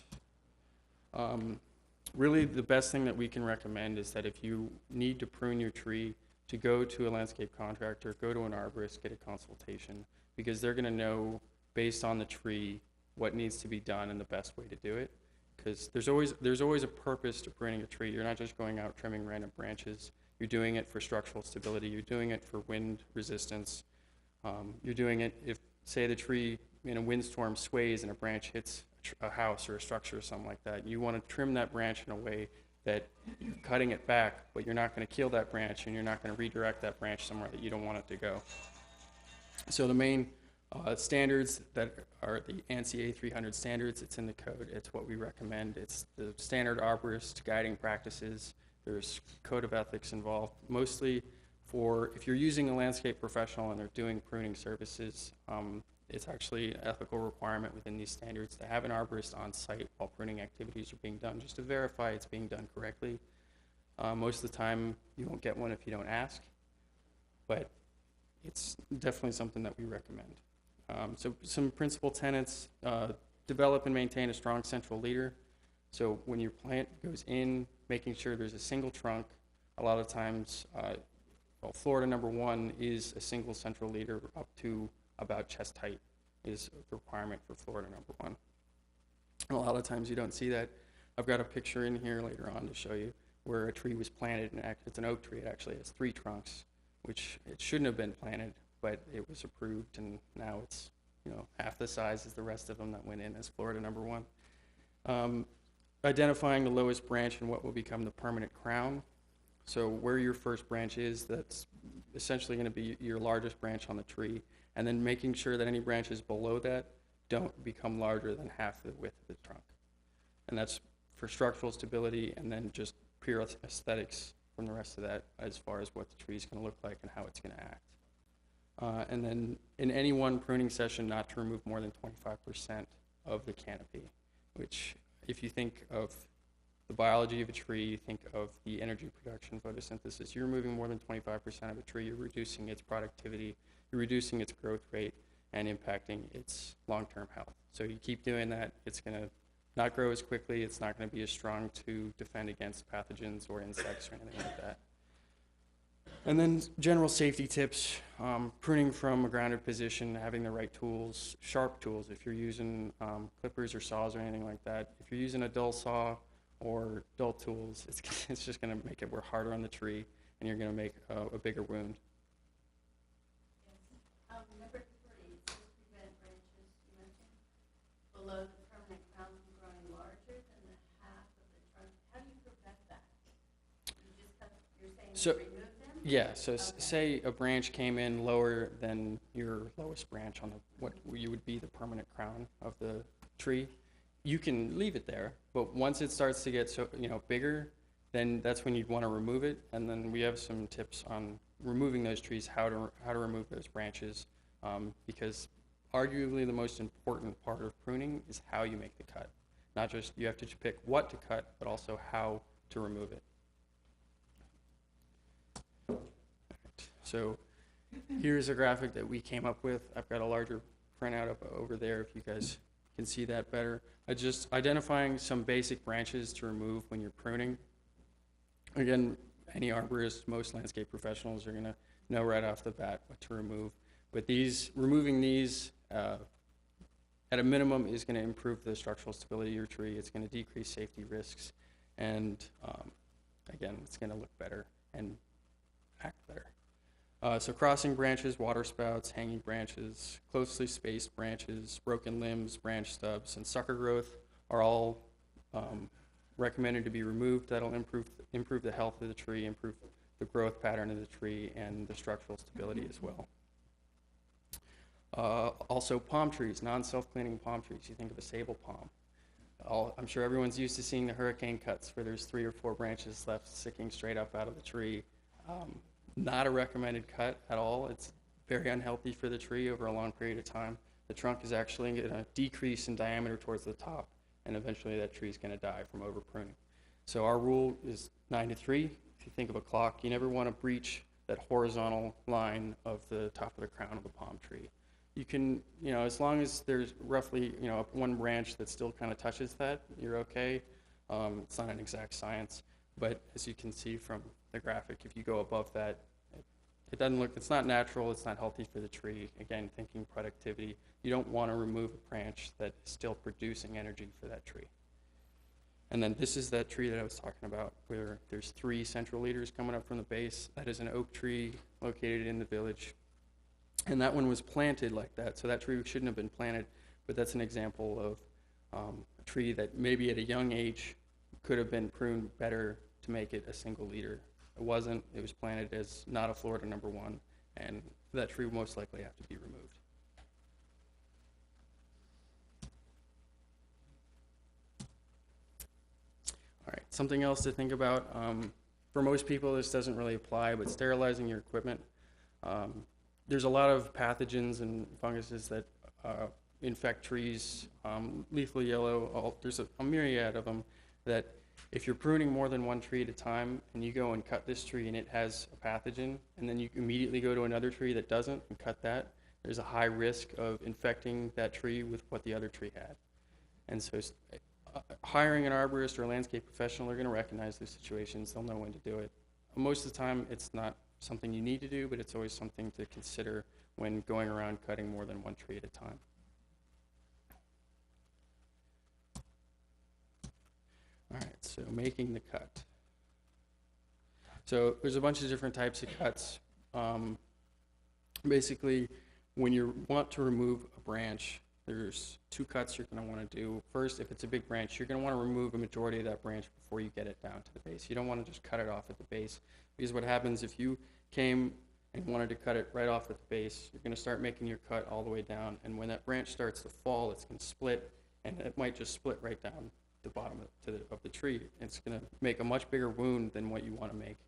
Really, the best thing that we can recommend is that if you need to prune your tree, to go to a landscape contractor, go to an arborist, get a consultation, because they're going to know, based on the tree, what needs to be done and the best way to do it. Because there's always a purpose to pruning a tree. You're not just going out trimming random branches. You're doing it for structural stability. You're doing it for wind resistance. You're doing it if, say, the tree in a windstorm sways and a branch hits a house or a structure or something like that. You want to trim that branch in a way that you're cutting it back, but you're not going to kill that branch and you're not going to redirect that branch somewhere that you don't want it to go. So the main standards that are the ANSI A300 standards, it's in the code. It's what we recommend. It's the standard arborist guiding practices. There's code of ethics involved, mostly for if you're using a landscape professional and they're doing pruning services, it's actually an ethical requirement within these standards to have an arborist on site while pruning activities are being done, just to verify it's being done correctly. Most of the time, you won't get one if you don't ask, but it's definitely something that we recommend. So some principal tenets, develop and maintain a strong central leader. So when your plant goes in, making sure there's a single trunk. A lot of times, Florida #1 is a single central leader up to about chest height is the requirement for Florida #1. And a lot of times you don't see that. I've got a picture in here later on to show you where a tree was planted, and it's an oak tree. It actually has 3 trunks, which it shouldn't have been planted, but it was approved, and now it's half the size as the rest of them that went in as Florida #1. Identifying the lowest branch and what will become the permanent crown. So where your first branch is, that's essentially going to be your largest branch on the tree, and then making sure that any branches below that don't become larger than half the width of the trunk. And that's for structural stability and then just pure aesthetics from the rest of that as far as what the tree is going to look like and how it's going to act. And then in any one pruning session, not to remove more than 25% of the canopy, which if you think of the biology of a tree, you think of the energy production, photosynthesis, you're removing more than 25% of a tree, you're reducing its productivity, you're reducing its growth rate, and impacting its long-term health. So you keep doing that, it's going to not grow as quickly, it's not going to be as strong to defend against pathogens or insects or anything like that. And then general safety tips, pruning from a grounded position, having the right tools, sharp tools. If you're using clippers or saws or anything like that, if you're using a dull saw or dull tools, it's just going to make it work harder on the tree, and you're going to make a bigger wound. Number 3, says prevent branches, you mentioned, below the permanent crown from growing larger than the half of the trunk. How do you prevent that? You just cut, you're saying So- remove them? Yeah, so Okay. say a branch came in lower than your lowest branch on the, what you would be the permanent crown of the tree. You can leave it there, but once it starts to get so, bigger, then that's when you'd want to remove it. And then we have some tips on removing those trees, how to remove those branches, because arguably the most important part of pruning is how you make the cut. Not just you have to pick what to cut, but also how to remove it. So here's a graphic that we came up with. I've got a larger printout up over there if you guys can see that better. Just identifying some basic branches to remove when you're pruning. Again, any arborist, most landscape professionals are going to know right off the bat what to remove. But removing these at a minimum is going to improve the structural stability of your tree. It's going to decrease safety risks, and again, it's going to look better and act better. So crossing branches, water spouts, hanging branches, closely spaced branches, broken limbs, branch stubs, and sucker growth are all recommended to be removed. That'll improve the health of the tree, improve the growth pattern of the tree, and the structural stability as well. Also palm trees, non-self-cleaning palm trees. You think of a sable palm. I'm sure everyone's used to seeing the hurricane cuts where there's 3 or 4 branches left sticking straight up out of the tree. Not a recommended cut at all. It's very unhealthy for the tree over a long period of time. The trunk is actually going to decrease in diameter towards the top, and eventually that tree is going to die from over pruning. So our rule is 9 to 3. If you think of a clock, you never want to breach that horizontal line of the top of the crown of the palm tree. You can, as long as there's roughly, one branch that still kind of touches that, you're okay. It's not an exact science, but as you can see from the graphic, if you go above that, it doesn't look, it's not natural, it's not healthy for the tree. Again, thinking productivity, you don't want to remove a branch that is still producing energy for that tree. And then this is that tree that I was talking about, where there's 3 central leaders coming up from the base. That is an oak tree located in the village. And that one was planted like that, so that tree shouldn't have been planted, but that's an example of a tree that maybe at a young age could have been pruned better to make it a single leader. It wasn't. It was planted as not a Florida #1, and that tree will most likely have to be removed. All right, something else to think about. For most people, this doesn't really apply, but sterilizing your equipment. There's a lot of pathogens and funguses that infect trees, lethal yellow. There's a myriad of them that if you're pruning more than one tree at a time and you go and cut this tree and it has a pathogen, and then you immediately go to another tree that doesn't and cut that, there's a high risk of infecting that tree with what the other tree had. And so hiring an arborist or a landscape professional are going to recognize those situations. They'll know when to do it. Most of the time, it's not something you need to do, but it's always something to consider when going around cutting more than one tree at a time. All right, so making the cut. So there's a bunch of different types of cuts. Basically, when you want to remove a branch, there's 2 cuts you're going to want to do. First, if it's a big branch, you're going to want to remove a majority of that branch before you get it down to the base. You don't want to just cut it off at the base, because what happens if you came and wanted to cut it right off at the base, you're going to start making your cut all the way down, and when that branch starts to fall, it's going to split, and it might just split right down the bottom of the tree. It's going to make a much bigger wound than what you want to make.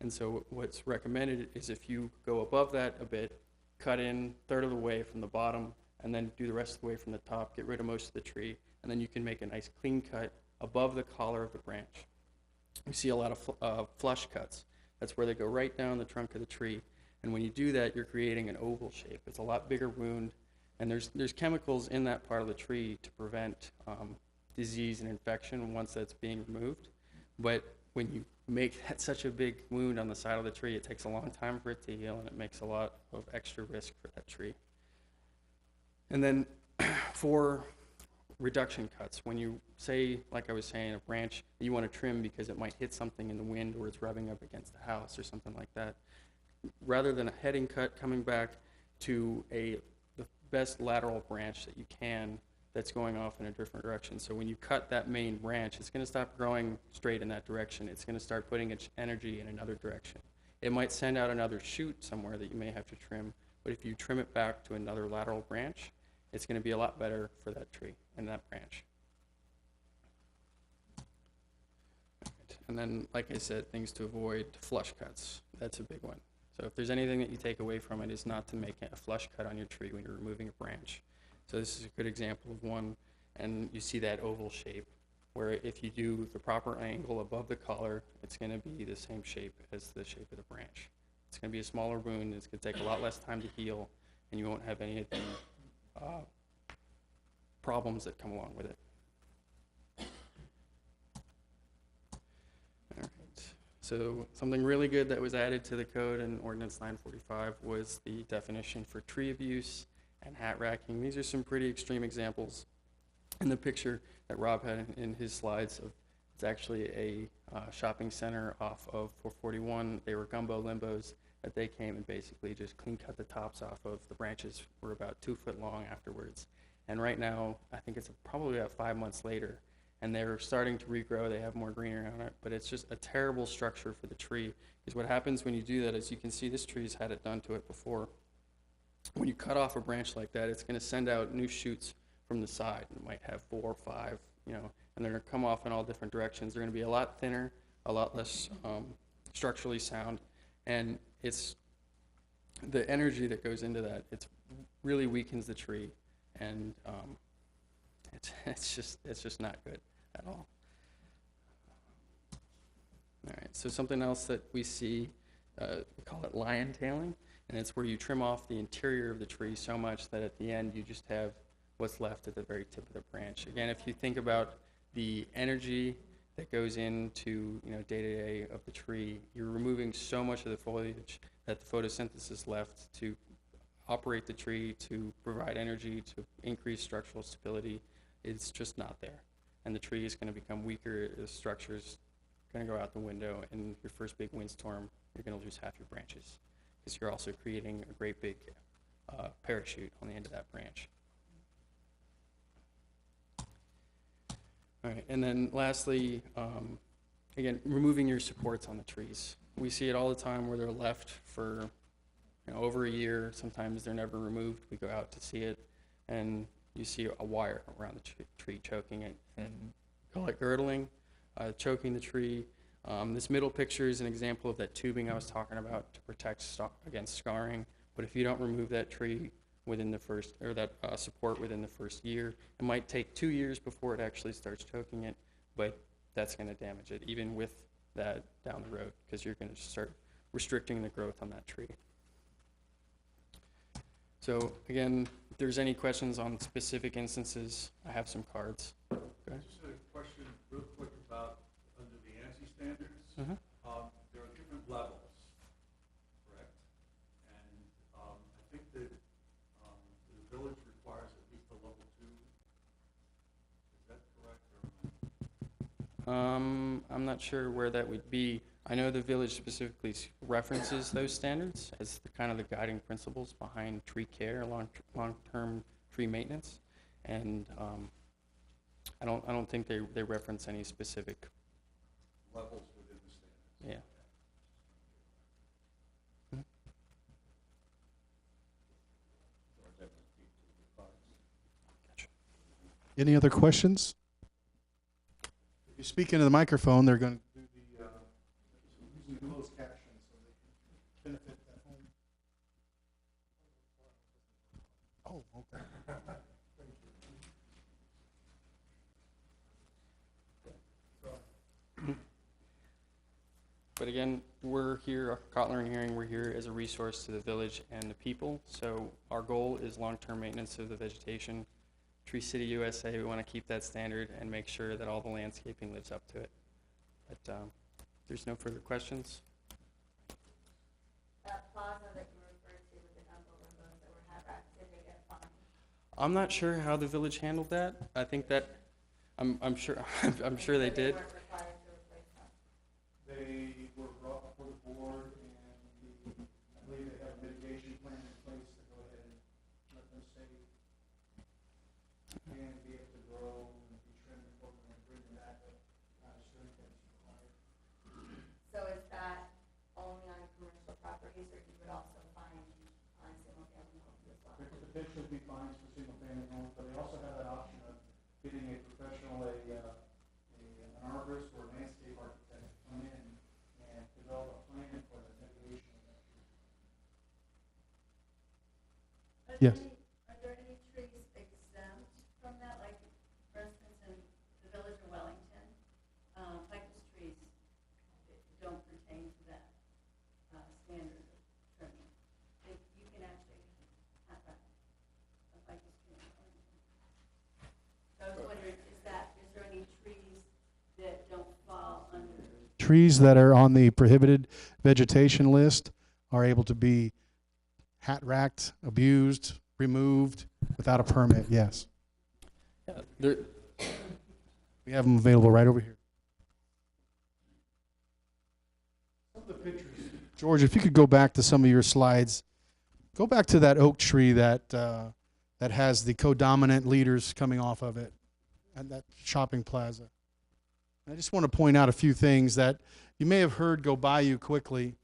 And so what's recommended is if you go above that a bit, cut in 1/3 of the way from the bottom, and then do the rest of the way from the top, get rid of most of the tree, and then you can make a nice clean cut above the collar of the branch. We see a lot of flush cuts. That's where they go right down the trunk of the tree. And when you do that, you're creating an oval shape. It's a lot bigger wound, and there's chemicals in that part of the tree to prevent disease and infection once that's being removed. But when you make that such a big wound on the side of the tree. It takes a long time for it to heal, and it makes a lot of extra risk for that tree. And then for reduction cuts, when you say, like I was saying, a branch that you want to trim because it might hit something in the wind or it's rubbing up against the house or something like that, rather than a heading cut, coming back to the best lateral branch that you can that's going off in a different direction. So when you cut that main branch, it's going to stop growing straight in that direction. It's going to start putting its energy in another direction. It might send out another shoot somewhere that you may have to trim, but if you trim it back to another lateral branch, it's going to be a lot better for that tree and that branch. And then, like I said, things to avoid: flush cuts. That's a big one. So if there's anything that you take away from it, is not to make a flush cut on your tree when you're removing a branch. So this is a good example of one, and you see that oval shape, where if you do the proper angle above the collar, it's going to be the same shape as the shape of the branch. It's going to be a smaller wound, it's going to take a lot less time to heal, and you won't have any of the problems that come along with it. All right. So something really good that was added to the code in Ordinance 945 was the definition for tree abuse and hat racking. These are some pretty extreme examples. In the picture that Rob had in his slides, it's actually a shopping center off of 441. They were gumbo limbos that they came and basically just clean cut the tops off of. The branches were about 2 foot long afterwards. And right now, I think it's probably about 5 months later, and they're starting to regrow. They have more greenery on it, but it's just a terrible structure for the tree. Because what happens when you do that is, you can see this tree's had it done to it before. When you cut off a branch like that, it's going to send out new shoots from the side. It might have 4 or 5, and they're going to come off in all different directions. They're going to be a lot thinner, a lot less structurally sound, and it's the energy that goes into that. It really weakens the tree, and it's just not good at all. All right, so something else that we see, we call it lion tailing, and it's where you trim off the interior of the tree so much that at the end you just have what's left at the very tip of the branch. Again, if you think about the energy that goes into day-to-day of the tree, you're removing so much of the foliage that the photosynthesis left to operate the tree, to provide energy, to increase structural stability, is just not there. And the tree is going to become weaker, the structure's going to go out the window, and your first big windstorm, you're going to lose half your branches, because you're also creating a great big parachute on the end of that branch. All right, and then lastly, again, removing your supports on the trees. We see it all the time where they're left for over a year. Sometimes they're never removed. We go out to see it, and you see a wire around the tree choking it, and call it girdling, choking the tree. This middle picture is an example of that tubing I was talking about to protect against scarring. But if you don't remove that tree within the first, or that support within the first year, it might take 2 years before it actually starts choking it, but that's going to damage it, even with that down the road, because you're going to start restricting the growth on that tree. So again, if there's any questions on specific instances, I have some cards. Go ahead. Just a question real quick about under the ANSI standards. Mhm. There are different levels, correct? And I think that the village requires at least a level 2. Is that correct? Or I'm not sure where that would be. I know the village specifically references those standards as the kind of the guiding principles behind tree care, long-term tree maintenance, and I don't think they reference any specific levels within the standards? Yeah. Any other questions? If you speak into the microphone, they're going to do using the closed caption so they can benefit that home. Oh, okay. But again, we're here, Kotler and Hearing, we're here as a resource to the village and the people. So our goal is long-term maintenance of the vegetation. Tree City USA, we want to keep that standard and make sure that all the landscaping lives up to it. But there's no further questions. That plaza that you referred to with the number of windows that were hat racked, did they get fined? I'm not sure how the village handled that. I think that, I'm sure, I'm sure they did. They weren't required to replace them. They were brought before the board, and I believe they have a mitigation plan in place to go ahead and let them stay and be able to grow and be trimmed before we bring them back, but not a certain that's required. So is that only on commercial properties, or you would also find on single-family homes as well? There could potentially be fines for single-family homes, but they also have that option of getting a professional, an arborist or a landscape architect to come in and develop a plan for the mitigation of that tree. Yes. Are there any trees exempt from that? Like, for instance, in the village of Wellington, ficus trees don't pertain to that standard of trimming. You can actually have a ficus tree in Wellington. So I was wondering, is there any trees that don't fall under? Trees that are on the prohibited vegetation list are able to be hat racked, abused, removed without a permit, yes. Yeah, there, We have them available right over here. Some of the pictures. George, if you could go back to some of your slides, go back to that oak tree that that has the codominant leaders coming off of it at that shopping plaza. I just want to point out a few things that you may have heard go by you quickly.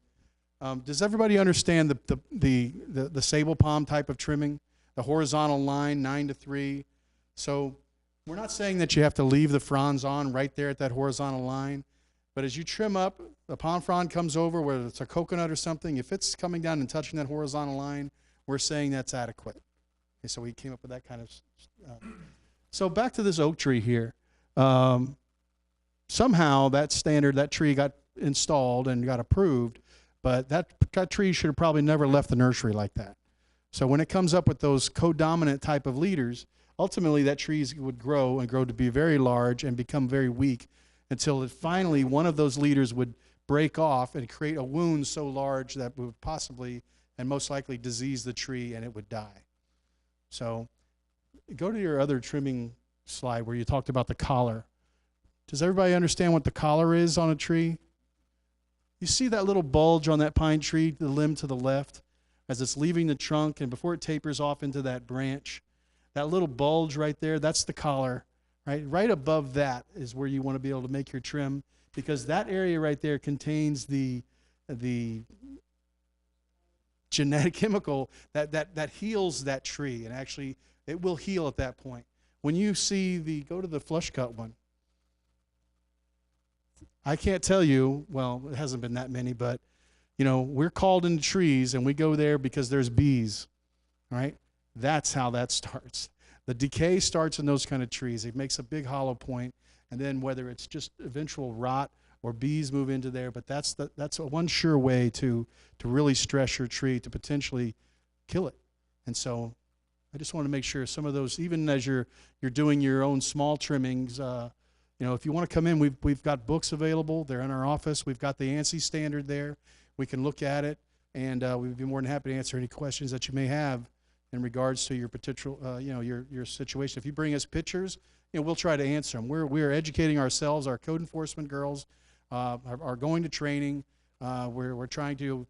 Does everybody understand the sable palm type of trimming? The horizontal line, 9 to 3. So we're not saying that you have to leave the fronds on right there at that horizontal line, but as you trim up, the palm frond comes over, whether it's a coconut or something, if it's coming down and touching that horizontal line, we're saying that's adequate. Okay, so we came up with that kind of. So back to this oak tree here. Somehow that tree got installed and got approved, but that tree should have probably never left the nursery like that. So when it comes up with those codominant type of leaders, ultimately that tree would grow and grow to be very large and become very weak until it finally one of those leaders would break off and create a wound so large that would possibly and most likely disease the tree and it would die. So go to your other trimming slide where you talked about the collar. Does everybody understand what the collar is on a tree? You see that little bulge on that pine tree, the limb to the left, as it's leaving the trunk and before it tapers off into that branch? That little bulge right there, that's the collar, right? Right above that is where you want to be able to make your trim, because that area right there contains the genetic chemical that heals that tree, and actually it will heal at that point. When you see go to the flush cut one. I can't tell you, well, it hasn't been that many, but, we're called into trees and we go there because there's bees, right? That's how that starts. The decay starts in those kind of trees. It makes a big hollow point, and then whether it's just eventual rot or bees move into there, but that's one sure way to really stress your tree to potentially kill it. And so I just want to make sure some of those, even as you're doing your own small trimmings, if you want to come in, we've got books available. They're in our office. We've got the ANSI standard there. We can look at it, and we'd be more than happy to answer any questions that you may have in regards to your potential, your situation. If you bring us pictures, we'll try to answer them. We're educating ourselves. Our code enforcement girls are going to training. We're trying to,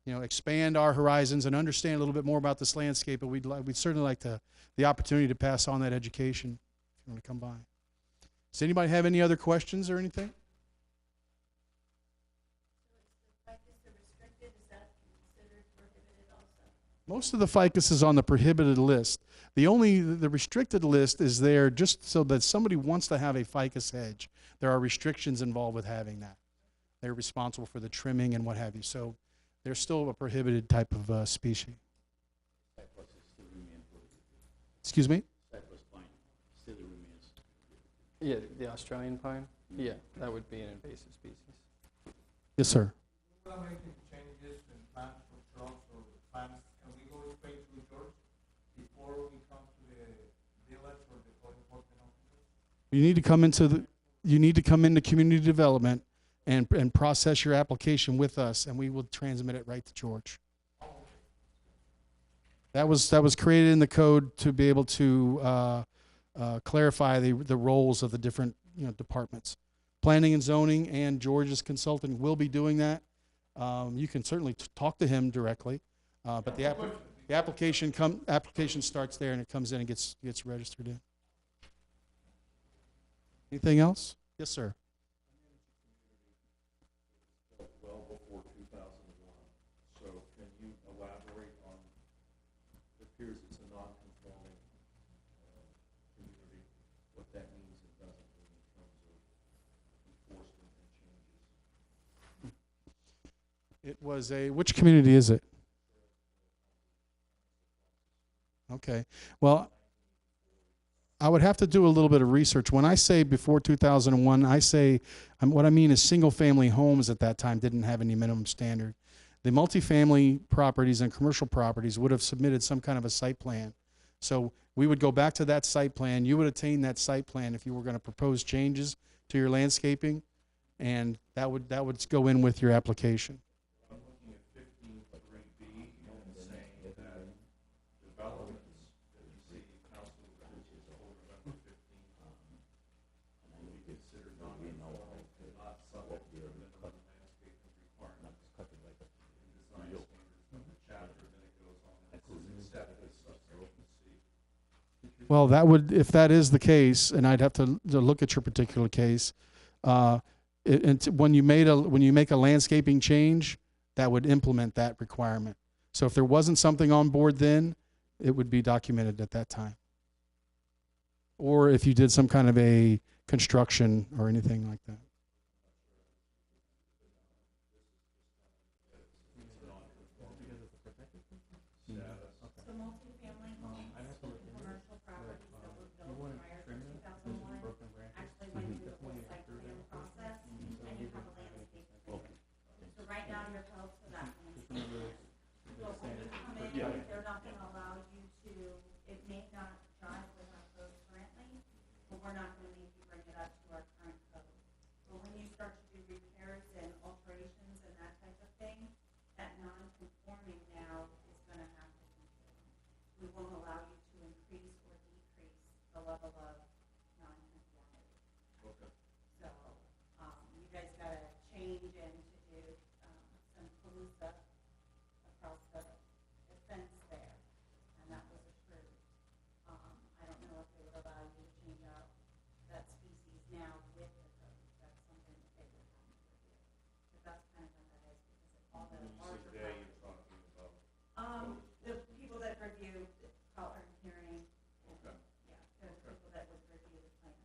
expand our horizons and understand a little bit more about this landscape. But we'd certainly like the opportunity to pass on that education if you want to come by. Does anybody have any other questions or anything? Most of the ficus is on the prohibited list. The restricted list is there just so that somebody wants to have a ficus hedge. There are restrictions involved with having that. They're responsible for the trimming and what have you. So they're still a prohibited type of species. Excuse me? yeah, the Australian pine. Yeah, that would be an invasive species. Yes, sir. We're making changes in plants for shrubs or plants. Can we go straight to George before we come to the village or the code enforcement officers? You need to come into community development and process your application with us, and we will transmit it right to George. That was created in the code to be able to clarify the roles of the different departments. Planning and zoning and George's consultant will be doing that. You can certainly talk to him directly, but the application starts there and it comes in and gets registered in. Anything else? Yes, sir. Well before 2001. So can you elaborate on, it appears it's a non-conforming community, what that means and doesn't mean in terms of enforcement and changes? It was which community is it? Okay. Well, I would have to do a little bit of research. When I say before 2001, what I mean is single-family homes at that time didn't have any minimum standard. The multifamily properties and commercial properties would have submitted some kind of a site plan. So we would go back to that site plan. You would attain that site plan if you were going to propose changes to your landscaping, and that would go in with your application. I'm looking at 15.3B and saying that developments that you see council references over November 15 will be considered non-conforming and not subject to the minimum landscaping requirements and design standards of the chapter. Then it goes on and says except as subsection C. Well, if that is the case, and I'd have to look at your particular case, when you make a landscaping change, that would implement that requirement. So if there wasn't something on board then, it would be documented at that time. Or if you did some kind of a construction or anything like that. So multifamily homes, commercial properties that were built prior to 2001 actually went through the full site plan process, and you have a landscape plan. So right now, you're held to that landscape plan. So when you come in, they're not gonna allow you to, it may not jive with our code currently, but we're not gonna make you bring it up to our current code. But when you start to do repairs and alterations and that type of thing, that non-conforming now is gonna have to conform. We won't allow you to increase or decrease the level of non-conformity. Okay. So, you guys gotta change and to do, some palooza across the fence there, and that was approved. I don't know if they would allow you to change out that species now with the code. That's something that they would have to review. But that's kind of what that is, because all the When you larger say they, properties. you're talking about. The people that review color and hearing, Okay. yeah, the people that would review the plan.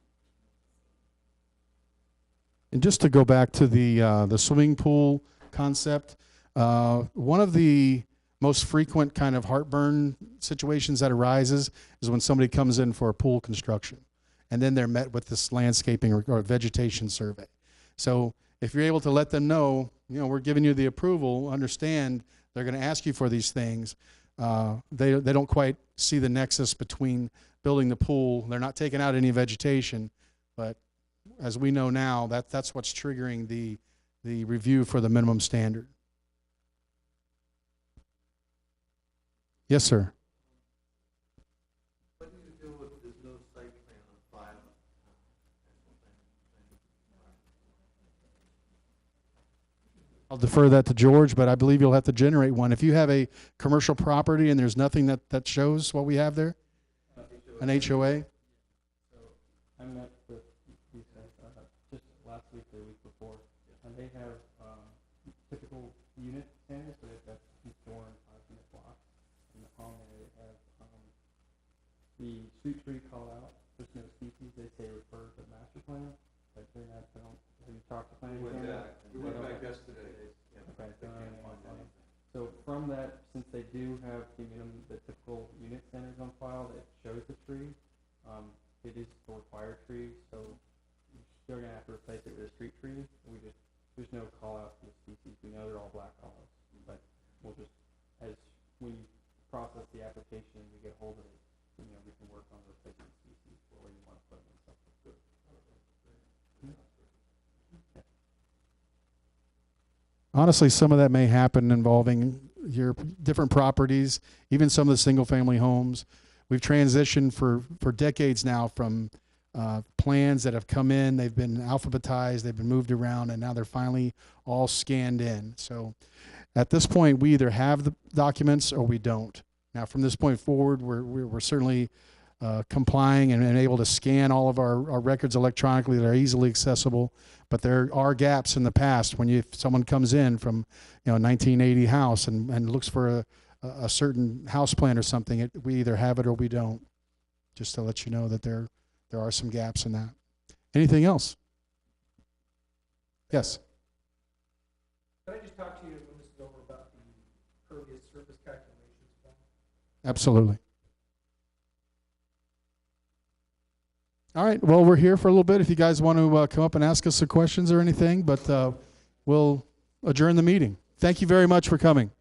And just to go back to the swimming pool concept, one of the most frequent kind of heartburn situations that arises is when somebody comes in for a pool construction, and then they're met with this landscaping or vegetation survey. So if you're able to let them know, we're giving you the approval, understand they're going to ask you for these things. They don't quite see the nexus between building the pool. They're not taking out any vegetation, but as we know now, that's what's triggering the review for the minimum standard. Yes, sir. What do you do if there's no site plan on file? I'll defer that to George, but I believe you'll have to generate one. If you have a commercial property and there's nothing that shows what we have there, an HOA. So I met with these guys just last week or the week before, and they have typical unit standards. So they've got 4 and 5 unit blocks, and on there they have the street tree call out. There's no species. They say refer to the master plan, but they're not. They don't. Have you talked to planning? We went back yesterday. Okay. So from that, since they do have the typical unit standards on file that shows the tree, it is a required tree, so you're still gonna have to replace it with a street tree. There's no call out for the species. We know they're all black olives, but we'll just, when you process the application, we get hold of it, we can work on replacing species for where you want to put them and stuff. Good. Honestly, some of that may happen involving your different properties, even some of the single-family homes. We've transitioned for decades now from plans that have come in, they've been alphabetized, they've been moved around, and now they're finally all scanned in. So at this point, we either have the documents or we don't. Now, from this point forward, we're certainly complying and able to scan all of our records electronically that are easily accessible. But there are gaps in the past when someone comes in from 1980 house and looks for a certain house plan or something, we either have it or we don't. Just to let you know that there are some gaps in that. Anything else? Yes. Can I just talk to you when this is over about the pervious surface calculations? Absolutely. All right. Well, we're here for a little bit if you guys want to come up and ask us some questions or anything, but we'll adjourn the meeting. Thank you very much for coming.